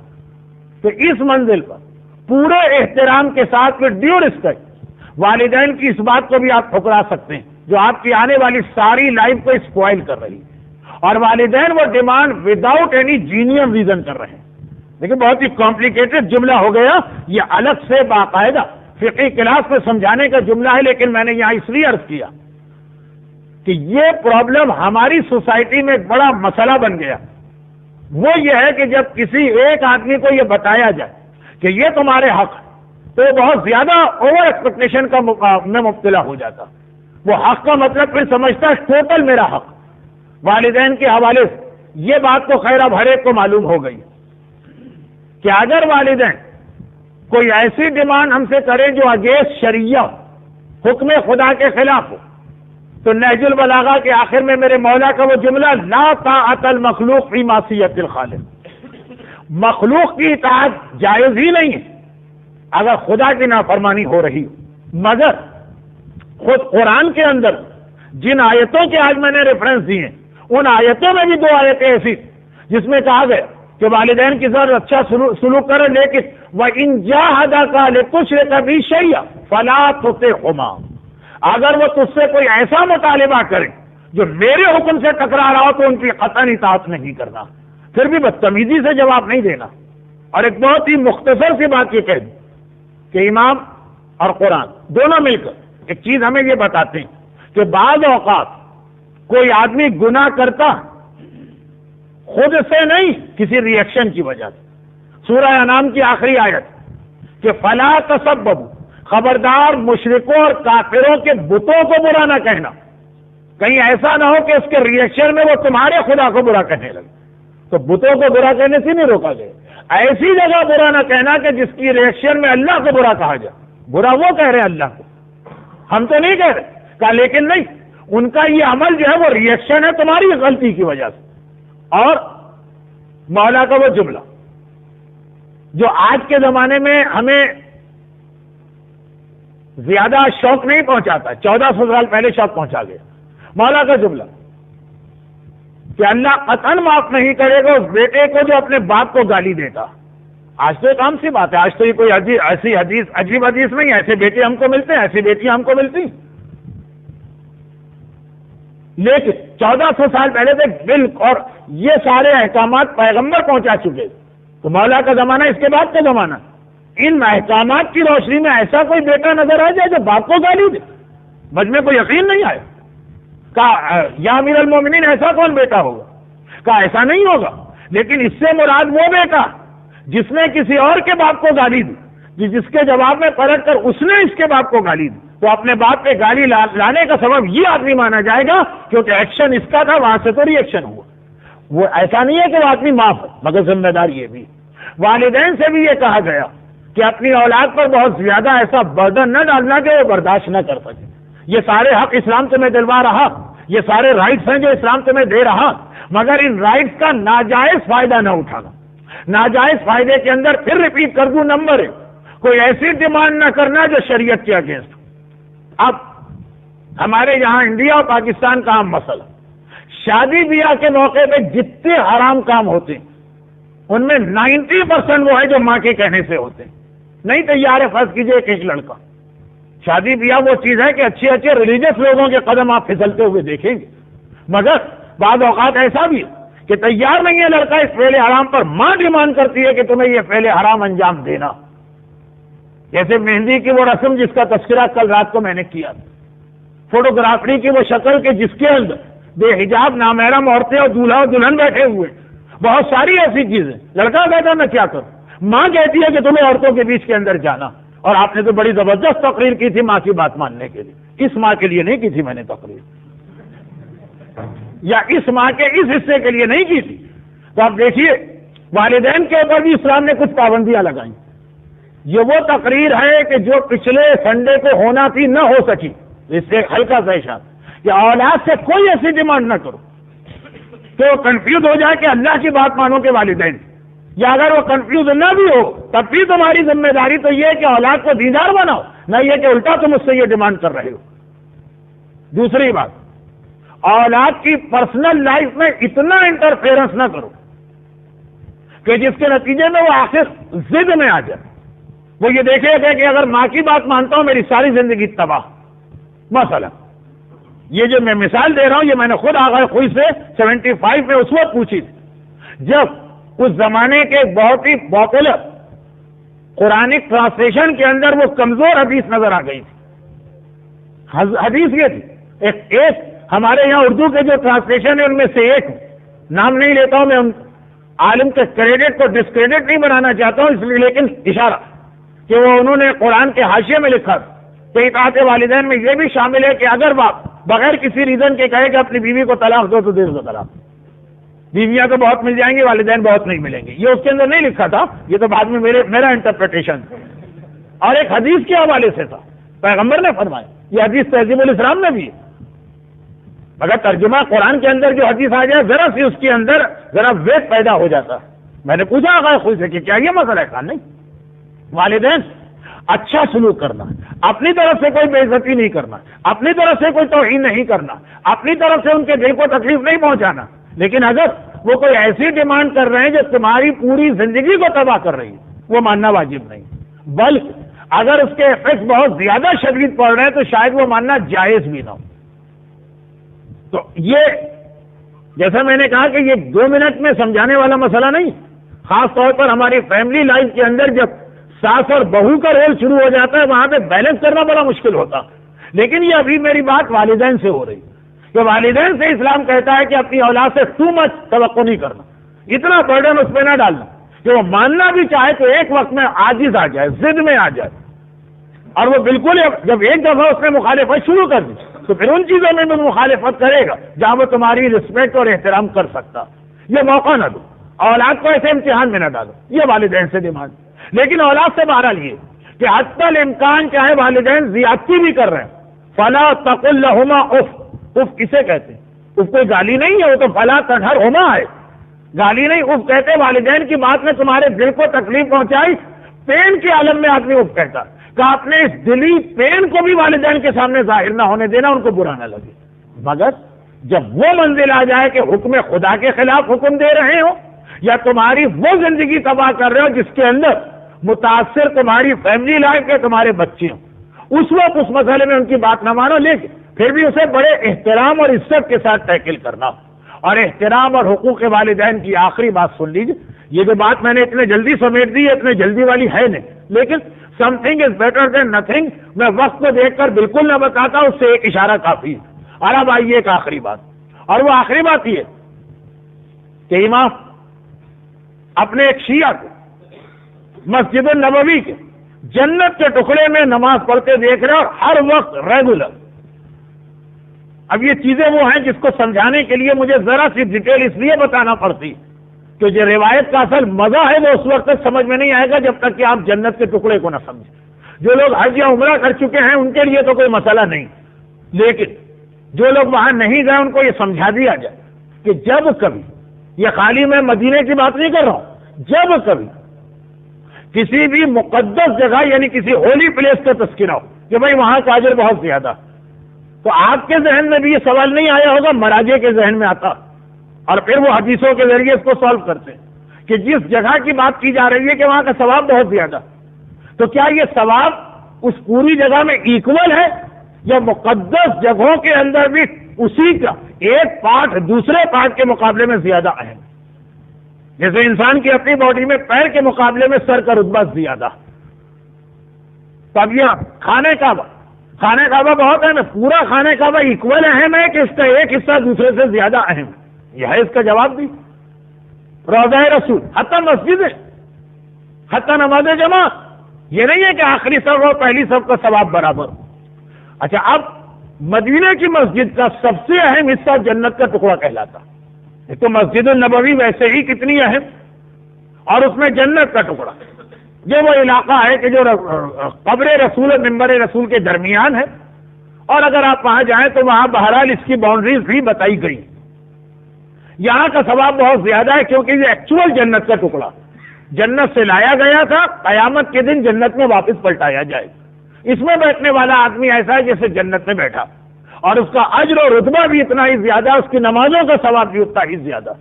S2: تو اس منزل پر پورے احترام کے ساتھ with ڈیو رسپیکٹ والدین کی اس بات کو بھی آپ ٹھکرا سکتے ہیں جو آپ کی آنے والی ساری لائف کو اسپوائل کر رہی ہے. اور والدین وہ ڈیمانڈ وداؤٹ اینی جینیم ریزن کر رہے ہیں. لیکن بہت ہی کمپلیکیٹڈ جملہ ہو گیا، یہ الگ سے باقاعدہ فقہی کلاس میں سمجھانے کا جملہ ہے، لیکن میں نے یہاں اس لیے عرض کیا کہ یہ پرابلم ہماری سوسائٹی میں ایک بڑا مسئلہ بن گیا. وہ یہ ہے کہ جب کسی ایک آدمی کو یہ بتایا جائے کہ یہ تمہارے حق ہے تو بہت زیادہ اوور ایکسپیکٹیشن کا میں مبتلا ہو جاتا. وہ حق کا مطلب پھر سمجھتا ہے ٹوٹل میرا حق. والدین کے حوالے سے یہ بات تو خیر اب ہر ایک کو معلوم ہو گئی کہ اگر والدین کوئی ایسی ڈیمانڈ ہم سے کرے جو اگینسٹ شریعہ حکم خدا کے خلاف ہو تو نہج البلاغہ کے آخر میں میرے مولا کا وہ جملہ لا طاعت المخلوق فی معصیت الخالق، مخلوق کی اطاعت جائز ہی نہیں ہے اگر خدا کی نافرمانی ہو رہی ہو. مگر خود قرآن کے اندر جن آیتوں کے آج میں نے ریفرنس دیے ہیں ان آیتوں میں بھی 2 آیتیں ایسی جس میں کہا گیا کہ والدین کے ساتھ اچھا سلوک کرے، لیکن وَإِن جَاهَدَاكَ لِتُشْرِكَ بِي شَيْئًا فَلَا تُطِعْهُمَا، اگر وہ تجھ سے کوئی ایسا مطالبہ کرے جو میرے حکم سے ٹکرا رہا ہو تو ان کی قطعاً اطاعت نہیں کرنا. پھر بھی بدتمیزی سے جواب نہیں دینا. اور ایک بہت ہی مختصر سی بات یہ کہہ دوں کہ امام اور قرآن دونوں مل کر ایک چیز ہمیں یہ بتاتے ہیں کہ بعض اوقات کوئی آدمی گناہ کرتا خود سے نہیں، کسی ریئیکشن کی وجہ سے. سورہ انعام کی آخری آیت کہ فلا تسببوا، خبردار مشرکوں اور کافروں کے بتوں کو برا نہ کہنا، کہیں ایسا نہ ہو کہ اس کے ریئیکشن میں وہ تمہارے خدا کو برا کہنے لگے. تو بتوں کو برا کہنے سے نہیں روکا گیا، ایسی جگہ برا نہ کہنا کہ جس کی ریئیکشن میں اللہ کو برا کہا جائے. برا وہ کہہ رہے ہیں اللہ کو، ہم تو نہیں کہہ رہے. کہا لیکن نہیں، ان کا یہ عمل جو ہے وہ ریئیکشن ہے تمہاری غلطی کی وجہ سے. اور مولا کا وہ جملہ جو آج کے زمانے میں ہمیں زیادہ شوق نہیں پہنچاتا، 1400 سال پہلے شوق پہنچا گیا. مولا کا جملہ کہ اللہ قطعاً معاف نہیں کرے گا اس بیٹے کو جو اپنے باپ کو گالی دیتا. آج تو ایک عام سی بات ہے، آج تو یہ کوئی ایسی عجیب حدیث نہیں. ایسے بیٹے ہم کو ملتے ہیں، ایسی بیٹیاں ہم کو ملتی. لیکن 1400 سال پہلے تک بالکل، اور یہ سارے احکامات پیغمبر پہنچا چکے. تو مولا کا زمانہ اس کے بعد کا زمانہ، ان احکامات کی روشنی میں ایسا کوئی بیٹا نظر آ جائے جو باپ کو گالی دے، مجھ میں کوئی یقین نہیں آئے. کہا یا امیر المومنین ایسا کون بیٹا ہوگا؟ کہا ایسا نہیں ہوگا، لیکن اس سے مراد وہ بیٹا جس نے کسی اور کے باپ کو گالی دی، جس کے جواب میں پلٹ کر اس نے اس کے باپ کو گالی دی، تو اپنے باپ پہ گالی لانے کا سبب یہ آدمی مانا جائے گا کیونکہ ایکشن اس کا تھا، وہاں سے تو ری ایکشن ہوا. وہ ایسا نہیں ہے کہ وہ آدمی معاف ہے، مگر ذمہ دار یہ بھی. والدین سے بھی یہ کہا گیا کہ اپنی اولاد پر بہت زیادہ ایسا برڈن نہ ڈالنا کہ وہ برداشت نہ کر سکے. یہ سارے حق اسلام تمہیں دلوا رہا، یہ سارے رائٹس ہیں جو اسلام تمہیں دے رہا، مگر ان رائٹس کا ناجائز فائدہ نہ اٹھانا. ناجائز فائدے کے اندر پھر ریپیٹ کر دوں، نمبر 1 کوئی ایسی ڈیمانڈ نہ کرنا جو شریعت کے اگینسٹ. اب ہمارے یہاں انڈیا اور پاکستان کا عام مسئلہ، شادی بیاہ کے موقع پہ جتنے حرام کام ہوتے ہیں ان میں 90% وہ ہے جو ماں کے کہنے سے ہوتے ہیں. نہیں تیار ہے فرض کیجئے ایک لڑکا، شادی بیاہ وہ چیز ہے کہ اچھے اچھے ریلیجس لوگوں کے قدم آپ پھسلتے ہوئے دیکھیں گے، مگر بعض اوقات ایسا بھی ہے کہ تیار نہیں ہے لڑکا اس فعل حرام پر، ماں ڈیمانڈ کرتی ہے کہ تمہیں یہ فعل حرام انجام دینا. جیسے مہندی کی وہ رسم جس کا تذکرہ کل رات کو میں نے کیا، فوٹوگرافری کی وہ شکل کہ جس کے اندر بے حجاب نامحرم عورتیں اور دولہا اور دلہن بیٹھے ہوئے، بہت ساری ایسی چیزیں. لڑکا کہتا میں کیا کروں، ماں کہتی ہے کہ تمہیں عورتوں کے بیچ کے اندر جانا. اور آپ نے تو بڑی زبردست تقریر کی تھی ماں کی بات ماننے کے لیے. اس ماں کے لیے نہیں کی تھی میں نے تقریر، یا اس ماں کے اس حصے کے لیے نہیں کی تھی. تو آپ دیکھیے والدین کے اوپر بھی اسلام نے کچھ پابندیاں لگائیں. یہ وہ تقریر ہے کہ جو پچھلے سنڈے کو ہونا تھی نہ ہو سکی. اس سے ہلکا سا اشارہ کہ اولاد سے کوئی ایسی ڈیمانڈ نہ کرو کہ وہ کنفیوز ہو جائے کہ اللہ کی بات مانو کے والدین، یا اگر وہ کنفیوز نہ بھی ہو تب بھی تمہاری ذمہ داری تو یہ ہے کہ اولاد کو دیندار بناؤ، نہ یہ کہ الٹا تم اس سے یہ ڈیمانڈ کر رہے ہو. دوسری بات، اولاد کی پرسنل لائف میں اتنا انٹرفیئرنس نہ کرو کہ جس کے نتیجے میں وہ آخر ضد میں آ جائے. وہ یہ دیکھے گا کہ اگر ماں کی بات مانتا ہوں میری ساری زندگی تباہ. مثلا یہ جو میں مثال دے رہا ہوں یہ میں نے خود آغا خوئی سے 75 میں اس وقت پوچھی تھی جب اس زمانے کے ایک بہت ہی پاپولر قرآنک ٹرانسلیشن کے اندر وہ کمزور حدیث نظر آ گئی تھی. حدیث یہ تھی ایک ہمارے یہاں اردو کے جو ٹرانسلیشن ہے ان میں سے ایک نام نہیں لیتا ہوں میں ان عالم کے کریڈٹ کو ڈسکریڈٹ نہیں بنانا چاہتا ہوں اس لیے لیکن اشارہ کہ وہ انہوں نے قرآن کے حاشیے میں لکھا کہ اطاعت والدین میں یہ بھی شامل ہے کہ اگر باپ بغیر کسی ریزن کے کہے کہ اپنی بیوی کو طلاق دو تو دے دو طلاق. بیویاں تو بہت مل جائیں گی والدین بہت نہیں ملیں گے. یہ اس کے اندر نہیں لکھا تھا یہ تو بعد میں میرا انٹرپریٹیشن اور ایک حدیث کے حوالے سے تھا پیغمبر نے فرمایا یہ حدیث تہذیب الاسلام میں بھی ہے. مگر ترجمہ قرآن کے اندر جو حدیث آ جائے ذرا سی اس کے اندر ذرا ویٹ پیدا ہو جاتا. میں نے پوچھا آقا خود سے کہ کیا یہ مسئلہ ہے؟ کہا نہیں. والدین اچھا سلوک کرنا اپنی طرف سے کوئی بے عزتی نہیں کرنا اپنی طرف سے کوئی توہین نہیں کرنا اپنی طرف سے ان کے دل کو تکلیف نہیں پہنچانا. لیکن اگر وہ کوئی ایسی ڈیمانڈ کر رہے ہیں جو تمہاری پوری زندگی کو تباہ کر رہی ہے وہ ماننا واجب نہیں بلکہ اگر اس کے ایفیکٹ بہت زیادہ شدید پڑ رہے ہیں تو شاید وہ ماننا جائز بھی نہ ہو. تو یہ جیسا میں نے کہا کہ یہ 2 منٹ میں سمجھانے والا مسئلہ نہیں. خاص طور پر ہماری فیملی لائف کے اندر جب ساس اور بہو کا رول شروع ہو جاتا ہے وہاں پہ بیلنس کرنا بڑا مشکل ہوتا. لیکن یہ ابھی میری بات والدین سے ہو رہی کہ والدین سے اسلام کہتا ہے کہ اپنی اولاد سے ٹو مچ توقع نہیں کرنا اتنا برڈن اس پہ نہ ڈالنا کہ وہ ماننا بھی چاہے تو ایک وقت میں عاجز آ جائے ضد میں آ جائے اور وہ بالکل جب ایک دفعہ اس نے مخالفت شروع کر دی تو پھر ان چیزوں میں بھی مخالفت کرے گا جہاں وہ تمہاری رسپیکٹ اور احترام کر سکتا. یہ موقع نہ دو اولاد کو ایسے امتحان میں نہ ڈالو. یہ والدین سے ڈیمانڈ. لیکن اولاد سے بہرحال یہ کہ حتی الامکان چاہے والدین زیادتی بھی کر رہے ہیں فلا تقل لہما اف. اف کسے کہتے ہیں؟ اف کوئی گالی نہیں ہے وہ تو فلا تنہرہما ہے گالی نہیں. اف کہتے والدین کی بات میں تمہارے دل کو تکلیف پہنچائی پین کے عالم میں آدمی اف کہتا کہ آپ نے اس دلی پین کو بھی والدین کے سامنے ظاہر نہ ہونے دینا ان کو برا نہ لگے. مگر جب وہ منزل آ جائے کہ حکم خدا کے خلاف حکم دے رہے ہو یا تمہاری وہ زندگی تباہ کر رہے ہو جس کے اندر متاثر تمہاری فیملی لائف کے تمہارے بچے ہوں اس وقت اس مسئلے میں ان کی بات نہ مانو لیکن پھر بھی اسے بڑے احترام اور عزت کے ساتھ ٹیکل کرنا. اور احترام اور حقوق والدین کی آخری بات سن لیجیے. یہ جو بات میں نے اتنے جلدی سمیٹ دی ہے اتنے جلدی والی ہے نہیں لیکن some thing is better than nothing. میں وقت کو دیکھ کر بالکل نہ بتاتا اس سے ایک اشارہ کافی ہے. اور اب آئیے ایک آخری بات اور وہ آخری بات یہ کہ امام اپنے ایک شیعہ کو مسجد النبوی کے جنت کے ٹکڑے میں نماز پڑھتے دیکھ رہے اور ہر وقت ریگولر. اب یہ چیزیں وہ ہیں جس کو سمجھانے کے لیے مجھے ذرا سی ڈیٹیل اس لیے بتانا پڑتی کہ جو روایت کا اصل مزہ ہے وہ اس وقت تک سمجھ میں نہیں آئے گا جب تک کہ آپ جنت کے ٹکڑے کو نہ سمجھیں. جو لوگ حج یا عمرہ کر چکے ہیں ان کے لیے تو کوئی مسئلہ نہیں لیکن جو لوگ وہاں نہیں گئے ان کو یہ سمجھا دیا جائے کہ جب کبھی یہ خالی میں مدینے کی بات نہیں کر رہا ہوں جب کبھی کسی بھی مقدس جگہ یعنی کسی ہولی پلیس کا تذکرہ ہو کہ بھائی وہاں کا اجر بہت زیادہ تو آپ کے ذہن میں بھی یہ سوال نہیں آیا ہوگا مراجع کے ذہن میں آتا اور پھر وہ حدیثوں کے ذریعے اس کو سالو کرتے کہ جس جگہ کی بات کی جا رہی ہے کہ وہاں کا ثواب بہت زیادہ تو کیا یہ ثواب اس پوری جگہ میں ایکول ہے یا مقدس جگہوں کے اندر بھی اسی کا ایک پارٹ دوسرے پارٹ کے مقابلے میں زیادہ اہم ہے. جیسے انسان کی اپنی باڈی میں پیر کے مقابلے میں سر کا رتبہ زیادہ. تب یہ خانہ کعبہ بہت اہم ہے. پورا خانہ کعبہ ایکول اہم ہے کہ اس کا ایک حصہ دوسرے سے زیادہ اہم ہے. یہ ہے اس کا جواب بھی. روضہ رسول حتی مسجد ہے حتی نماز جماعت یہ نہیں ہے کہ آخری صف اور پہلی صف کا ثواب برابر ہو. اچھا اب مدینہ کی مسجد کا سب سے اہم حصہ جنت کا ٹکڑا کہلاتا. تو مسجد النبوی ویسے ہی کتنی اہم اور اس میں جنت کا ٹکڑا. یہ وہ علاقہ ہے کہ جو قبر رسول اور ممبر رسول کے درمیان ہے اور اگر آپ وہاں جائیں تو وہاں بہرحال اس کی باؤنڈریز بھی بتائی گئی. یہاں کا ثواب بہت زیادہ ہے کیونکہ یہ ایکچوئل جنت کا ٹکڑا جنت سے لایا گیا تھا قیامت کے دن جنت میں واپس پلٹایا جائے. اس میں بیٹھنے والا آدمی ایسا ہے جیسے جنت میں بیٹھا اور اس کا اجر و رتبہ بھی اتنا ہی زیادہ اس کی نمازوں کا ثواب بھی اتنا ہی زیادہ.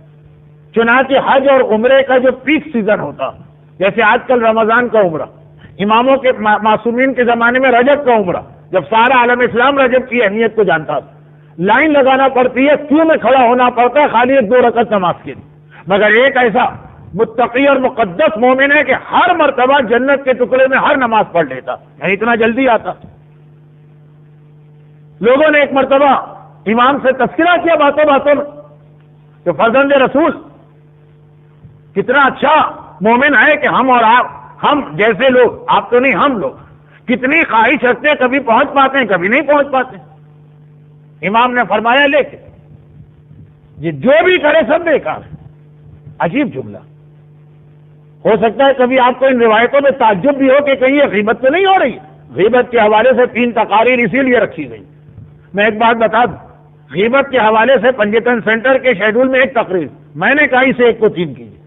S2: چنانچہ حج اور عمرے کا جو پیک سیزن ہوتا جیسے آج کل رمضان کا عمرہ اماموں کے معصومین کے زمانے میں رجب کا عمرہ جب سارا عالم اسلام رجب کی اہمیت کو جانتا لائن لگانا پڑتی ہے، کیوں میں کھڑا ہونا پڑتا ہے خالی 2 رکعت نماز کے لیے. مگر ایک ایسا متقی اور مقدس مومن ہے کہ ہر مرتبہ جنت کے ٹکڑے میں ہر نماز پڑھ لیتا، یعنی اتنا جلدی آتا. لوگوں نے ایک مرتبہ امام سے تذکرہ کیا باتوں باتوں میں کہ فرزند رسول کتنا اچھا مومن ہے کہ ہم اور آپ، ہم جیسے لوگ، آپ تو نہیں ہم لوگ کتنی خواہش رکھتے ہیں، کبھی پہنچ پاتے ہیں کبھی نہیں پہنچ پاتے. امام نے فرمایا لیکن یہ جو بھی کرے سب بیکار ہے. عجیب جملہ. ہو سکتا ہے کبھی آپ کو ان روایتوں میں تعجب بھی ہو کہ کہیں یہ غیبت تو نہیں ہو رہی. غیبت کے حوالے سے 3 تقاریر اسی لیے رکھی گئی. میں ایک بات بتا دوں، غیبت کے حوالے سے پنجتن سینٹر کے شیڈول میں ایک تقریر میں نے کہا اسے 1 کو 3 کیجیے،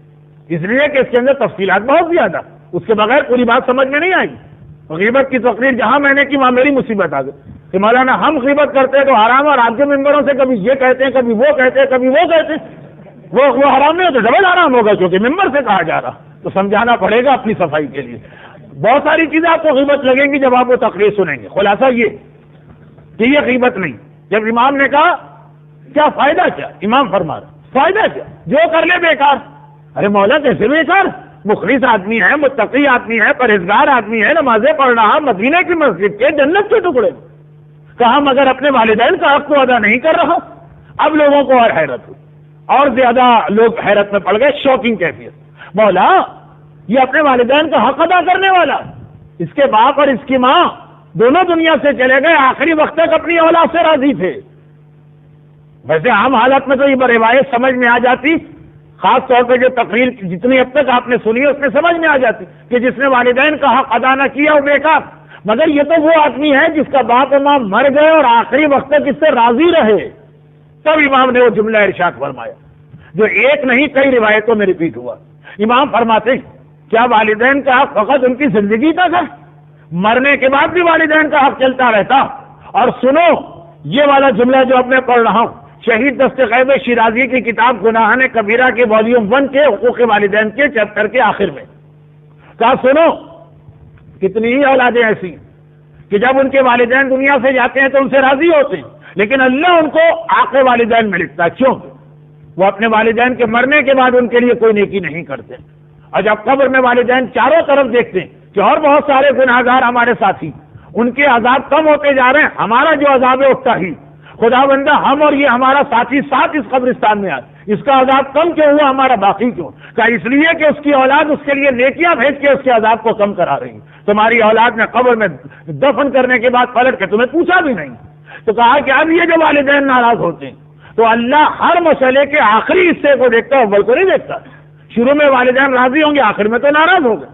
S2: اس لیے کہ اس کے اندر تفصیلات بہت زیادہ، اس کے بغیر پوری بات سمجھ میں نہیں آئے گی. غیبت کی تقریر جہاں میں نے کی وہاں میری مصیبت آ گئی کہ مولانا ہم غیبت کرتے ہیں تو حرام، اور آپ کے ممبروں سے کبھی یہ کہتے ہیں کبھی وہ کہتے ہیں کبھی وہ کہتے ہیں. وہ حرام نہیں ہوتا، ڈبل حرام ہوگا کیونکہ ممبر سے کہا جا رہا. تو سمجھانا پڑے گا اپنی صفائی کے لیے. بہت ساری چیزیں آپ کو غیبت لگیں گی جب آپ وہ تقریر سنیں گے. خلاصہ یہ کہ یہ غیبت نہیں. جب امام نے کہا کیا فائدہ، کیا امام فرما رہا فائدہ کیا، جو کر لے بیکار. ارے مولا کیسے بیکار؟ مخلص آدمی ہے، متقی آدمی ہے، پرہیزگار آدمی ہے، نمازیں پڑھ رہا، مدینے کی مسجد کے جنت کے ٹکڑے. کہا مگر اپنے والدین کا حق تو ادا نہیں کر رہا. اب لوگوں کو اور حیرت ہوئی، اور زیادہ لوگ حیرت میں پڑ گئے. شوکنگ کیفیت. مولا یہ اپنے والدین کا حق ادا کرنے والا، اس کے باپ اور اس کی ماں دونوں دنیا سے چلے گئے، آخری وقت تک اپنی اولاد سے راضی تھے. ویسے عام حالت میں تو یہ روایت سمجھ میں آ جاتی، خاص طور پہ جو تقریر جتنی اب تک آپ نے سنی اس میں سمجھ میں آ جاتی کہ جس نے والدین کا حق ادا نہ کیا وہ بیکار. مگر یہ تو وہ آدمی ہے جس کا باپ اور ماں مر گئے اور آخری وقت تک اس سے راضی رہے. تب امام نے وہ جملہ ارشاد فرمایا جو ایک نہیں کئی روایتوں میں ریپیٹ ہوا. امام فرماتے کیا والدین کا حق فقط ان کی زندگی تک ہے؟ مرنے کے بعد بھی والدین کا حق چلتا رہتا. اور سنو یہ والا جملہ جو اب میں پڑھ رہا ہوں، شہید دستغیب شیرازی کی کتاب گناہان کبیرہ کے والیوم 1 کے حقوق والدین کے چیپٹر کے آخر میں کہا سنو کتنی ہی اولادیں ایسی کہ جب ان کے والدین دنیا سے جاتے ہیں تو ان سے راضی ہوتے ہیں، لیکن اللہ ان کو عاق والدین میں لکھتا ہے. کیوں؟ وہ اپنے والدین کے مرنے کے بعد ان کے لیے کوئی نیکی نہیں کرتے. اور جب قبر میں والدین چاروں طرف دیکھتے ہیں کہ اور بہت سارے گناہگار ہمارے ساتھی، ان کے عذاب کم ہوتے جا رہے ہیں، ہمارا جو عذاب ہے اٹھتا ہی. خدا بندہ ہم اور یہ ہمارا ساتھی ساتھ اس قبرستان میں آئے، اس کا عذاب کم کیوں ہوا، ہمارا باقی کیوں؟ کہا اس لیے کہ اس کی اولاد اس کے لیے نیکیاں بھیج کے اس کے عذاب کو کم کرا رہی. تمہاری اولاد نے قبر میں دفن کرنے کے بعد پلٹ کے تمہیں پوچھا بھی نہیں. تو کہا کہ اب یہ جو والدین ناراض ہوتے ہیں تو اللہ ہر مسئلے کے آخری حصے کو دیکھتا ہے، اول کو نہیں دیکھتا. شروع میں والدین راضی ہوں گے، آخر میں تو ناراض ہو گئے.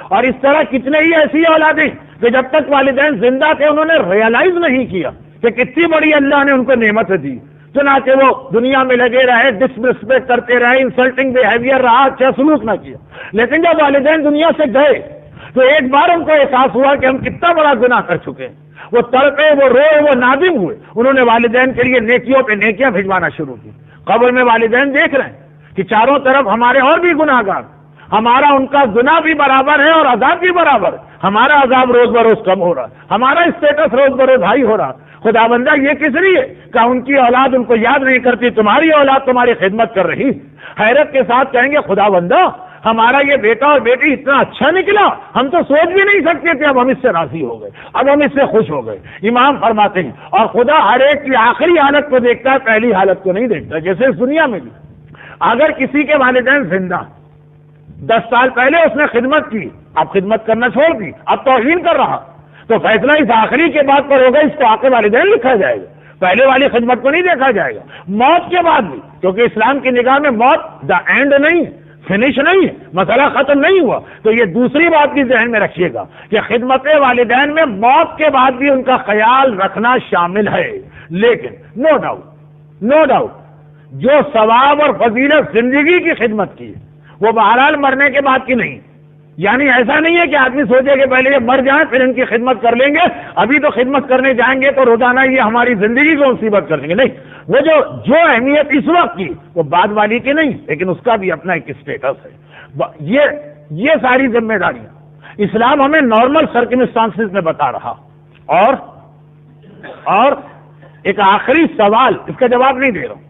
S2: اور اس طرح کتنے ہی ایسی اولادیں کہ جب تک والدین زندہ تھے انہوں نے ریئلائز نہیں کیا کہ کتنی بڑی اللہ نے ان کو نعمت دی. چنانچہ وہ دنیا میں لگے رہے، ڈسریسپیکٹ کرتے رہے، انسلٹنگ بیہیویئر رہا، اچھا سلوک نہ کیا. لیکن جب والدین دنیا سے گئے تو ایک بار ان کو احساس ہوا کہ ہم کتنا بڑا گناہ کر چکے ہیں. وہ تڑپے، وہ روئے، وہ نادم ہوئے. انہوں نے والدین کے لیے نیکیوں پہ نیکیاں بھجوانا شروع کی. قبر میں والدین دیکھ رہے ہیں کہ چاروں طرف ہمارے اور بھی گناہگار، ہمارا ان کا گناہ بھی برابر ہے اور عذاب بھی برابر. ہمارا عذاب روز بروز کم ہو رہا، ہمارا اسٹیٹس روز بروز ہائی ہو رہا. خدا بندہ یہ کس لیے؟ کہ ان کی اولاد ان کو یاد نہیں کرتی، تمہاری اولاد تمہاری خدمت کر رہی. حیرت کے ساتھ کہیں گے خدا بندہ ہمارا یہ بیٹا اور بیٹی اتنا اچھا نکلا، ہم تو سوچ بھی نہیں سکتے تھے، اب ہم اس سے راضی ہو گئے، اب ہم اس سے خوش ہو گئے. امام فرماتے ہیں اور خدا ہر ایک کی آخری حالت کو دیکھتا ہے، پہلی حالت کو نہیں دیکھتا. جیسے اس دنیا میں بھی اگر کسی کے والدین زندہ 10 سال پہلے اس نے خدمت کی، اب خدمت کرنا چھوڑ دی، اب توہین کر رہا، تو فیصلہ اس آخری کے بعد پر ہوگا، اس کو آقے والدین لکھا جائے گا، پہلے والی خدمت کو نہیں دیکھا جائے گا. موت کے بعد بھی، کیونکہ اسلام کی نگاہ میں موت دا اینڈ نہیں، فنش نہیں ہے، مسئلہ ختم نہیں ہوا. تو یہ دوسری بات بھی ذہن میں رکھیے گا کہ خدمت والدین میں موت کے بعد بھی ان کا خیال رکھنا شامل ہے. لیکن نو ڈاؤٹ جو ثواب اور فضیلت زندگی کی خدمت کی ہے وہ بہرحال مرنے کے بعد کی نہیں. یعنی ایسا نہیں ہے کہ آدمی سوچے کہ پہلے یہ مر جائیں پھر ان کی خدمت کر لیں گے، ابھی تو خدمت کرنے جائیں گے تو روزانہ یہ ہماری زندگی کو مصیبت کر دیں گے. نہیں، وہ جو اہمیت اس وقت کی وہ بعد والی کی نہیں، لیکن اس کا بھی اپنا ایک اسٹیٹس ہے. یہ ساری ذمہ داریاں اسلام ہمیں نارمل سرکمسٹانسز میں بتا رہا. اور ایک آخری سوال، اس کا جواب نہیں دے رہا ہوں،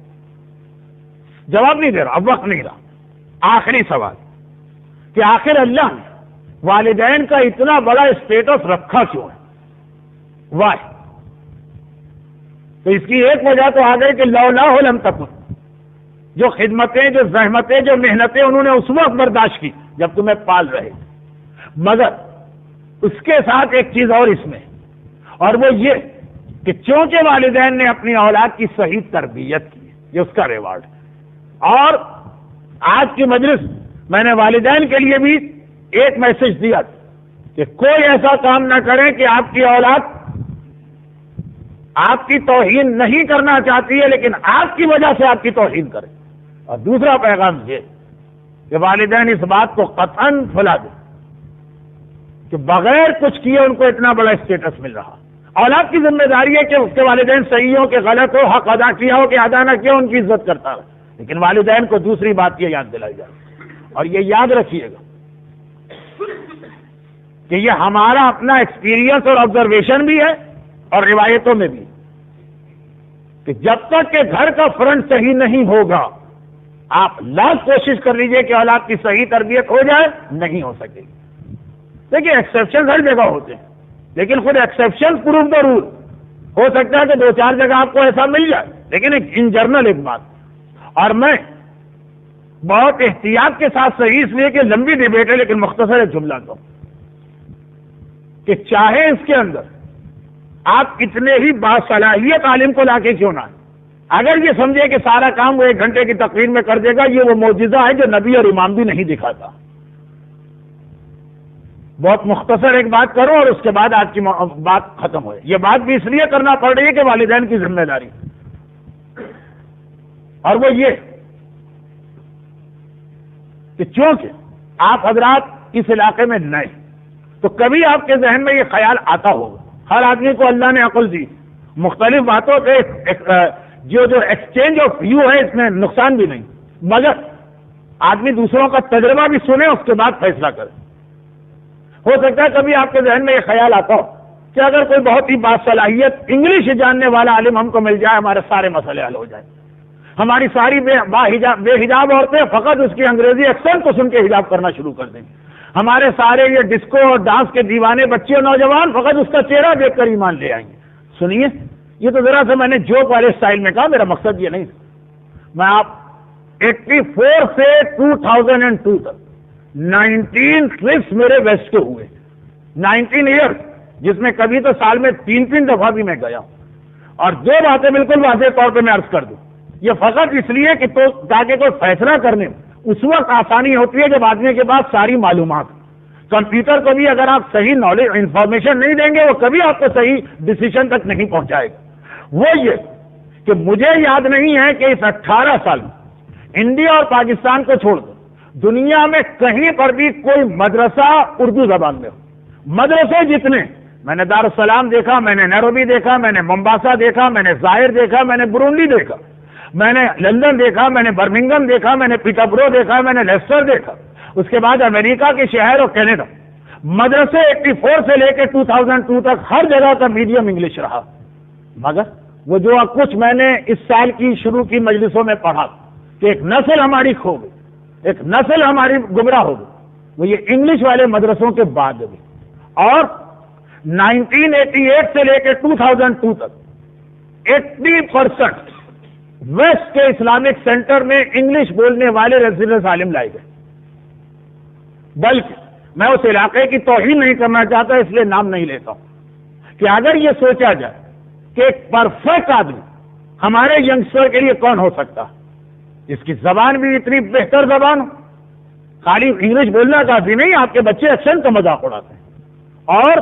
S2: اب وقت نہیں رہا. آخری سوال کہ آخر اللہ نے والدین کا اتنا بڑا اسٹیٹس رکھا کیوں ہے؟ وائی؟ تو اس کی ایک وجہ تو آ گئی کہ لولا لم تکن، جو خدمتیں، جو زحمتیں، جو محنتیں انہوں نے اس وقت برداشت کی جب تمہیں پال رہے. مگر اس کے ساتھ ایک چیز اور اس میں، اور وہ یہ کہ چونکہ والدین نے اپنی اولاد کی صحیح تربیت کی، یہ اس کا ریوارڈ ہے. اور آج کی مجلس میں نے والدین کے لیے بھی ایک میسج دیا کہ کوئی ایسا کام نہ کریں کہ آپ کی اولاد آپ کی توہین نہیں کرنا چاہتی ہے لیکن آپ کی وجہ سے آپ کی توہین کرے. اور دوسرا پیغام یہ کہ والدین اس بات کو قطعاً پھلا دیں کہ بغیر کچھ کیے ان کو اتنا بڑا اسٹیٹس مل رہا. اولاد کی ذمہ داری ہے کہ اس کے والدین صحیح ہو کہ غلط ہو، حق ادا کیا ہو کہ ادا نہ کیا، ان کی عزت کرتا ہے. لیکن والدین کو دوسری بات یہ یاد دلائی جائے، اور یہ یاد رکھیے گا کہ یہ ہمارا اپنا ایکسپیرینس اور آبزرویشن بھی ہے اور روایتوں میں بھی، کہ جب تک کہ گھر کا فرنٹ صحیح نہیں ہوگا آپ لاکھ کوشش کر لیجئے کہ اولاد کی صحیح تربیت ہو جائے، نہیں ہو سکے گی. دیکھیے ایکسیپشن ہر جگہ ہوتے ہیں، لیکن خود ایکسیپشن پروف دا رول. ہو سکتا ہے کہ 2-4 جگہ آپ کو ایسا مل جائے، لیکن ایک ان جرنل ایک بات. اور میں بہت احتیاط کے ساتھ صحیح اس لیے کہ لمبی ڈیبیٹ ہے لیکن مختصر ایک جملہ دوں کہ چاہے اس کے اندر آپ کتنے ہی باصلاحیت عالم کو لا کے کیوں نہ، اگر یہ سمجھے کہ سارا کام وہ 1 گھنٹے کی تقریر میں کر دے گا، یہ وہ معجزہ ہے جو نبی اور امام بھی نہیں دکھاتا. بہت مختصر ایک بات کروں اور اس کے بعد آج کی بات ختم ہوئے. یہ بات بھی اس لیے کرنا پڑ رہی ہے کہ والدین کی ذمہ داری، اور وہ یہ کہ چونکہ آپ حضرات اس علاقے میں نئے، تو کبھی آپ کے ذہن میں یہ خیال آتا ہوگا. ہر آدمی کو اللہ نے عقل دی، مختلف باتوں سے جو ایکسچینج آف ویو ہے اس میں نقصان بھی نہیں، مگر آدمی دوسروں کا تجربہ بھی سنے اس کے بعد فیصلہ کرے. ہو سکتا ہے کبھی آپ کے ذہن میں یہ خیال آتا ہو کہ اگر کوئی بہت ہی باصلاحیت انگلش جاننے والا عالم ہم کو مل جائے، ہمارے سارے مسئلے حل ہو جائیں. ہماری ساری بے حجاب عورتیں فقط اس کی انگریزی ایکسنٹ کو سن کے حجاب کرنا شروع کر دیں. ہمارے سارے یہ ڈسکو اور ڈانس کے دیوانے بچے اور نوجوان فقط اس کا چہرہ دیکھ کر ایمان لے آئیں گے. سنیے، یہ تو ذرا سا میں نے جوک والے اسٹائل میں کہا، میرا مقصد یہ نہیں. میں آپ 84 سے 2002 تک 19 ٹرپس میرے ویسٹ کے ہوئے، 19 ایئرس، جس میں کبھی تو سال میں 3 دفعہ بھی میں گیا ہوں. اور 2 باتیں بالکل واضح طور پہ میں عرض کر دوں، یہ فقط اس لیے کہ تاکہ کوئی فیصلہ کرنے میں اس وقت آسانی ہوتی ہے جب آدمی کے پاس ساری معلومات. کمپیوٹر کو بھی اگر آپ صحیح نالج انفارمیشن نہیں دیں گے وہ کبھی آپ کو صحیح ڈیسیشن تک نہیں پہنچائے گا. وہ یہ کہ مجھے یاد نہیں ہے کہ اس 18 سال میں انڈیا اور پاکستان کو چھوڑ دو دنیا میں کہیں پر بھی کوئی مدرسہ اردو زبان میں ہو. مدرسے جتنے، میں نے دارالسلام دیکھا، میں نے نیروبی دیکھا، میں نے ممباسا دیکھا، میں نے ظاہر دیکھا، میں نے برونڈی دیکھا، میں نے لندن دیکھا، میں نے برمنگم دیکھا، میں نے پیٹربرو دیکھا، میں نے لیسٹر دیکھا، اس کے بعد امریکہ کے شہر اور کینیڈا. مدرسے 84 سے لے کے 2002 تک ہر جگہ کا میڈیم انگلش رہا. مگر وہ جو کچھ میں نے اس سال کی شروع کی مجلسوں میں پڑھا کہ ایک نسل ہماری کھو گئی، ایک نسل ہماری گمراہ ہو گئی، وہ یہ انگلش والے مدرسوں کے بعد بھی. اور 1988 سے لے کے 2002 تک 80% ویسٹ کے اسلامک سینٹر میں انگلش بولنے والے ریزیڈنس عالم لائے گئے. بلکہ میں اس علاقے کی توہین نہیں کرنا چاہتا اس لیے نام نہیں لیتا ہوں کہ اگر یہ سوچا جائے کہ ایک پرفیکٹ آدمی ہمارے ینگسٹر کے لیے کون ہو سکتا، اس کی زبان بھی اتنی بہتر زبان ہو، خالی انگلش بولنا کافی نہیں، آپ کے بچے ایکسنٹ کا مذاق اڑاتے ہیں، اور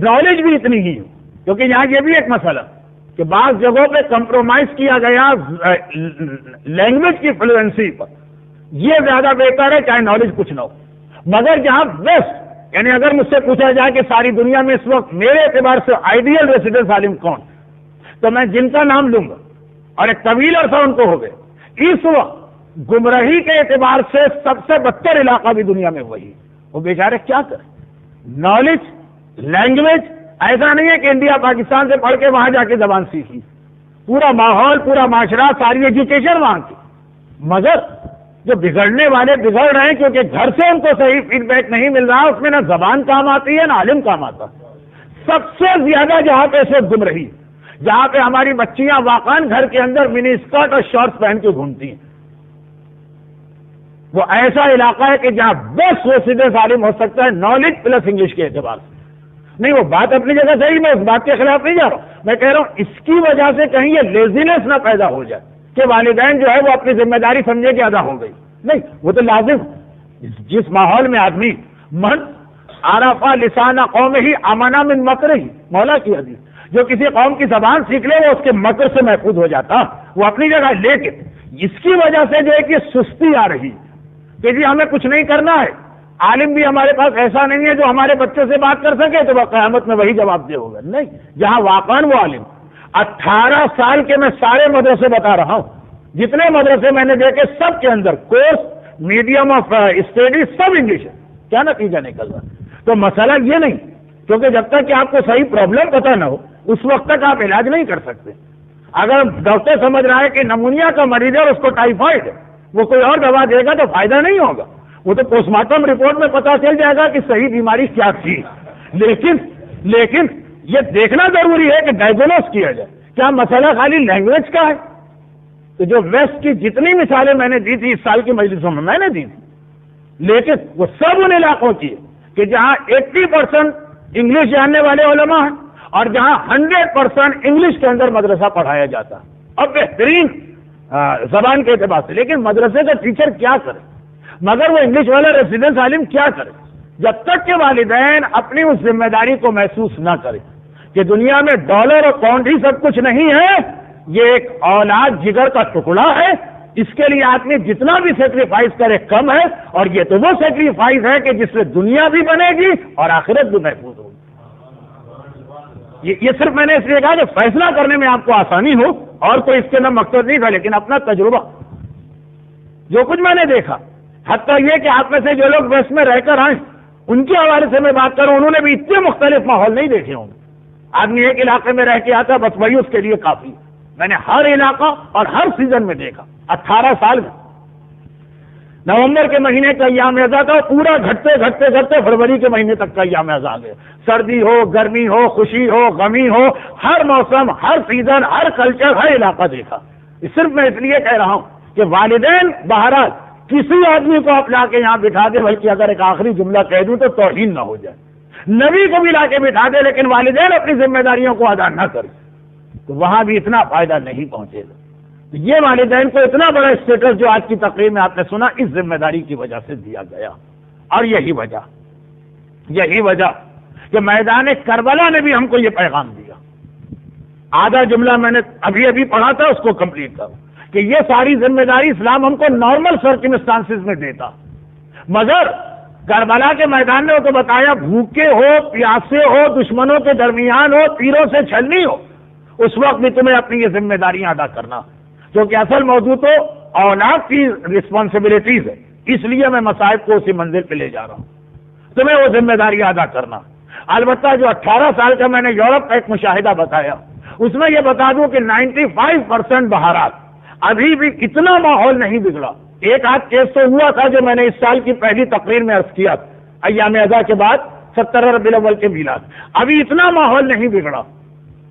S2: نالج بھی اتنی ہی ہو. کیونکہ یہاں یہ بھی ایک مسئلہ کہ بعض جگہوں پہ کمپرومائز کیا گیا لینگویج کی فلوئنسی پر، یہ زیادہ بہتر ہے چاہے نالج کچھ نہ ہو. مگر جہاں بیسٹ، یعنی اگر مجھ سے پوچھا جائے کہ ساری دنیا میں اس وقت میرے اعتبار سے آئیڈیل ریزیڈنس عالم کون، تو میں جن کا نام لوں گا اور ایک طویل عرصہ ان کو ہو گئے، اس وقت گمراہی کے اعتبار سے سب سے بدتر علاقہ بھی دنیا میں وہی. وہ بیچارے کیا کریں، نالج لینگویج ایسا نہیں ہے کہ انڈیا پاکستان سے پڑھ کے وہاں جا کے زبان سیکھی، پورا ماحول، پورا معاشرہ، ساری ایجوکیشن وہاں کی. مگر جو بگڑنے والے بگڑ رہے ہیں کیونکہ گھر سے ان کو صحیح فیڈ بیک نہیں مل رہا، اس میں نہ زبان کام آتی ہے نہ عالم کام آتا. سب سے زیادہ جہاں پہ اس وقت گم رہی، جہاں پہ ہماری بچیاں واقعاً گھر کے اندر منی اسکرٹ اور شارٹس پہن کے گھومتی ہیں، وہ ایسا علاقہ ہے کہ جہاں بس وہ سیدھے عالم ہو سکتا ہے نالج پلس انگلش کے اعتبار سے. نہیں، وہ بات اپنی جگہ صحیح، میں اس بات کے خلاف نہیں جا رہا ہوں. میں کہہ رہا ہوں اس کی وجہ سے کہیں یہ لیزینس نہ پیدا ہو جائے کہ والدین جو ہے وہ اپنی ذمہ داری سمجھے کہ ادا ہو گئی. نہیں، وہ تو لازم. جس ماحول میں آدمی من عرفہ لسان قوم ہی امنا من مکر ہی، مولا کی حدیث، جو کسی قوم کی زبان سیکھ لے وہ اس کے مکر سے محفوظ ہو جاتا. وہ اپنی جگہ. لیکن اس کی وجہ سے جو ہے کہ سستی آ رہی کہ جی ہمیں کچھ نہیں کرنا ہے، عالم بھی ہمارے پاس ایسا نہیں ہے جو ہمارے بچے سے بات کر سکے تو وہ قیامت میں وہی جواب دے ہوگا. نہیں، جہاں واقعاً وہ عالم 18 سال کے میں سارے مدرسے بتا رہا ہوں، جتنے مدرسے میں نے دیکھے سب کے اندر کورس میڈیم آف اسٹڈی سب انگلش ہے. کیا نتیجہ نکل رہا؟ تو مسئلہ یہ نہیں، کیونکہ جب تک کہ آپ کو صحیح پرابلم پتہ نہ ہو اس وقت تک آپ علاج نہیں کر سکتے. اگر ڈاکٹر سمجھ رہا ہے کہ نمونیا کا مریض ہے اور اس کو ٹائیفائڈ ہے، وہ کوئی اور دوا دے گا تو فائدہ نہیں ہوگا. وہ تو پوسٹ مارٹم رپورٹ میں پتا چل جائے گا کہ صحیح بیماری کیا تھی. لیکن یہ دیکھنا ضروری ہے کہ ڈائگنوز کیا جائے. کیا مسئلہ خالی لینگویج کا ہے؟ تو جو ویسٹ کی جتنی مثالیں میں نے دی تھی اس سال کی مجلسوں میں نے دی تھی، لیکن وہ سب ان علاقوں کی ہے کہ جہاں 80% انگلش جاننے والے علماء ہیں اور جہاں 100% انگلش کے اندر مدرسہ پڑھایا جاتا ہے اور بہترین زبان کے اعتبار سے. لیکن مدرسے کا ٹیچر کیا کرے، مگر وہ انگلش والا ریزیڈنس عالم کیا کرے؟ جب تک کہ والدین اپنی اس ذمہ داری کو محسوس نہ کرے کہ دنیا میں ڈالر اور پاؤنڈ ہی سب کچھ نہیں ہے، یہ ایک اولاد جگر کا ٹکڑا ہے، اس کے لیے آدمی جتنا بھی سیکریفائز کرے کم ہے. اور یہ تو وہ سیکریفائز ہے کہ جس سے دنیا بھی بنے گی اور آخرت بھی محفوظ ہوگی. یہ صرف میں نے اس لیے کہا کہ فیصلہ کرنے میں آپ کو آسانی ہو، اور کوئی اس کے اندر مقصد نہیں تھا، لیکن اپنا تجربہ جو کچھ میں نے دیکھا، حتیٰ یہ کہ آپ میں سے جو لوگ ویسٹ میں رہ کر آئے ان کے حوالے سے میں بات کروں، انہوں نے بھی اتنے مختلف ماحول نہیں دیکھے ہوں گے. آدمی ایک علاقے میں رہ کے آتا بس وہی اس کے لیے کافی. میں نے ہر علاقہ اور ہر سیزن میں دیکھا. 18 سال میں نومبر کے مہینے کا ایام ازاں تھا، پورا گھٹتے فروری کے مہینے تک کا ایام ازاں آ گیا. سردی ہو، گرمی ہو، خوشی ہو، غمی ہو، ہر موسم، ہر سیزن، ہر کلچر، ہر علاقہ دیکھا. صرف میں اس لیے کہہ رہا ہوں کہ والدین بہرحال کسی آدمی کو آپ لا کے یہاں بٹھا دے، بلکہ اگر ایک آخری جملہ کہہ دوں تو توہین نہ ہو جائے، نبی کو بھی لا کے بٹھا دے لیکن والدین اپنی ذمہ داریوں کو ادا نہ کرے تو وہاں بھی اتنا فائدہ نہیں پہنچے گا. یہ والدین کو اتنا بڑا اسٹیٹس جو آج کی تقریر میں آپ نے سنا اس ذمہ داری کی وجہ سے دیا گیا. اور یہی وجہ کہ میدان کربلا نے بھی ہم کو یہ پیغام دیا. آدھا جملہ میں نے ابھی پڑھا تھا، اس کو کمپلیٹ کروں کہ یہ ساری ذمہ داری اسلام ہم کو نارمل سرکمسٹانسز میں دیتا، مگر کربلا کے میدان نے وہ تو بتایا بھوکے ہو، پیاسے ہو، دشمنوں کے درمیان ہو، تیروں سے چھلنی ہو، اس وقت بھی تمہیں اپنی یہ ذمہ داریاں ادا کرنا، کیونکہ اصل موضوع تو اولاد کی رسپانسبلٹیز ہے. اس لیے میں مصائب کو اسی منزل پہ لے جا رہا ہوں، تمہیں وہ ذمہ داریاں ادا کرنا. البتہ جو 18 سال کا میں نے یورپ کا ایک مشاہدہ بتایا، اس میں یہ بتا دوں کہ 95% بہارات ابھی بھی اتنا ماحول نہیں بگڑا. ایک آدھ کیس تو ہوا تھا جو میں نے اس سال کی پہلی تقریر میں عرض کیا، ایام ازاں کے بعد 17 ربیع الاول کے میلاد. ابھی اتنا ماحول نہیں بگڑا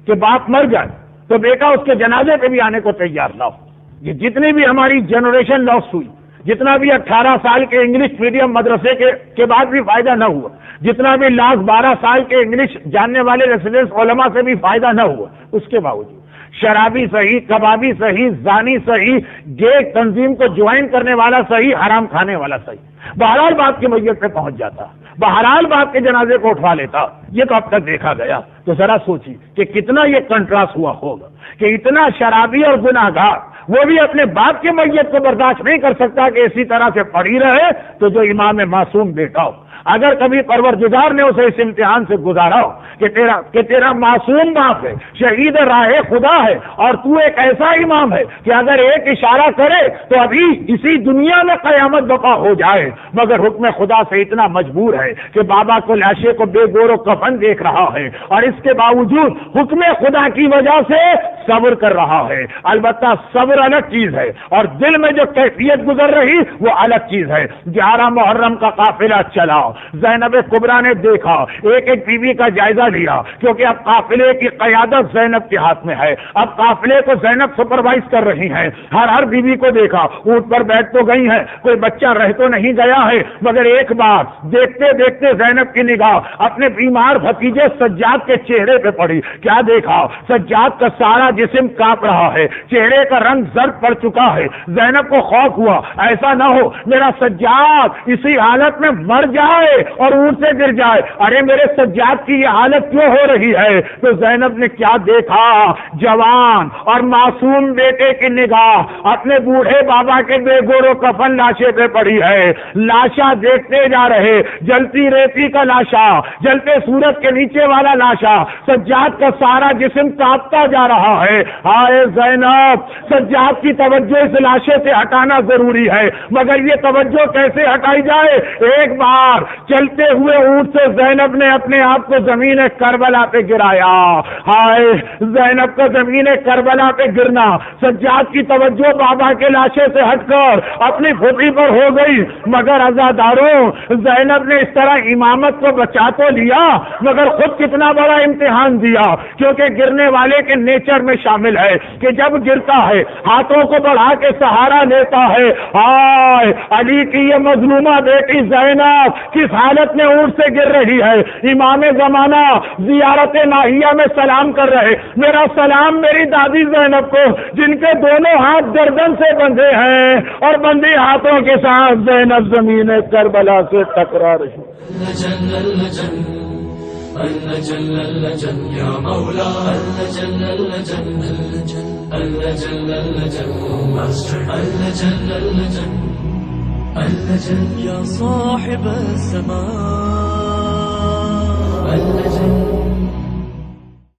S2: کہ باپ مر جائے تو بیٹا اس کے جنازے پہ بھی آنے کو تیار نہ ہو. یہ جتنی بھی ہماری جنریشن لاس ہوئی، جتنا بھی 18 سال کے انگلش میڈیم مدرسے کے بعد بھی فائدہ نہ ہوا، جتنا بھی لاس 12 سال کے انگلش جاننے والے ریسیڈنس علماء سے بھی فائدہ نہ ہوا، اس کے باوجود شرابی صحیح، کبابی صحیح، زانی صحیح، گے تنظیم کو جوائن کرنے والا صحیح، حرام کھانے والا صحیح، بہرحال باپ کی میت پہ پہنچ جاتا، بہرحال باپ کے جنازے کو اٹھوا لیتا. یہ تو اب تک دیکھا گیا. تو ذرا سوچیے کہ کتنا یہ کنٹراسٹ ہوا ہوگا کہ اتنا شرابی اور گناہگار وہ بھی اپنے باپ کے میت کو برداشت نہیں کر سکتا کہ اسی طرح سے پڑی رہے، تو جو امام معصوم بیٹا ہو اگر کبھی پروردگار نے اسے اس امتحان سے گزارا ہو کہ تیرا معصوم باپ ہے، شہید راہ خدا ہے، اور تو ایک ایسا امام ہے کہ اگر ایک اشارہ کرے تو ابھی اسی دنیا میں قیامت برپا ہو جائے، مگر حکم خدا سے اتنا مجبور ہے کہ بابا کو لاشے کو بے گور و کفن دیکھ رہا ہے، اور اس کے باوجود حکم خدا کی وجہ سے صبر کر رہا ہے۔ البتہ صبر الگ چیز ہے، اور دل میں جو کیفیت گزر رہی وہ الگ چیز ہے۔ 11 محرم کا قافلہ چلا، زینب کبریٰ نے دیکھا، ایک ایک بیوی کا جائزہ لیا، کیونکہ اب قافلے کی قیادت زینب کے ہاتھ میں ہے، اب قافلے کو زینب سپروائز کر رہی ہیں۔ ہر بیوی کو دیکھا، اونٹ پر بیٹھ تو گئی ہے، کوئی بچہ رہ تو نہیں گیا ہے، مگر ایک بار دیکھتے دیکھتے زینب کی نگاہ اپنے بیمار بھتیجے سجاد کے چہرے پہ پڑی۔ کیا دیکھا؟ سجاد کا سارا جسم کانپ رہا ہے، چہرے کا رنگ زرد پڑ چکا ہے۔ زینب کو خوف ہوا، ایسا نہ ہو میرا سجاد اسی حالت میں مر جائے اور اونٹ سے گر جائے۔ ارے میرے سجاد کی یہ حالت کیوں ہو رہی ہے؟ تو زینب نے کیا دیکھا؟ جوان اور معصوم بیٹے کی نگاہ اپنے بوڑھے بابا کے بے گور و کفن لاشے پہ پڑی ہے۔ لاشا دیکھتے جا رہے، جلتی ریتی کا لاشا، جلتے سورج کے نیچے والا لاشا، سجاد کا سارا جسم کانپتا جا رہا ہے۔ ہائے زینب، سجاد کی توجہ اس لاشے سے ہٹانا ضروری ہے، مگر یہ توجہ کیسے ہٹائی جائے؟ ایک بار چلتے ہوئے اونٹ سے زینب نے اپنے آپ کو زمین کربلا پہ گرایا۔ ہائے زینب کا زمین کربلا پہ گرنا، سجاد کی توجہ بابا کے لاشے سے ہٹ کر اپنی پھوپھی پر ہو گئی، مگر عزاداروں زینب نے اس طرح امامت کو بچا تو لیا، مگر خود کتنا بڑا امتحان دیا، کیونکہ گرنے والے کے نیچر میں شامل ہے کہ جب گرتا ہے ہاتھوں کو بڑھا کے سہارا لیتا ہے۔ ہائے علی کی یہ مظلومہ بیٹی زینب کس حالت میں اونٹ سے گر رہی ہے۔ امام زمانہ زیارت ناہیہ میں سلام کر رہے، میرا سلام میری دادی زینب کو، جن کے دونوں ہاتھ گردن سے بندھے ہیں، اور بندھی ہاتھوں کے ساتھ زینب زمین کربلا سے ٹکرا رہی۔
S1: يا صاحب السماء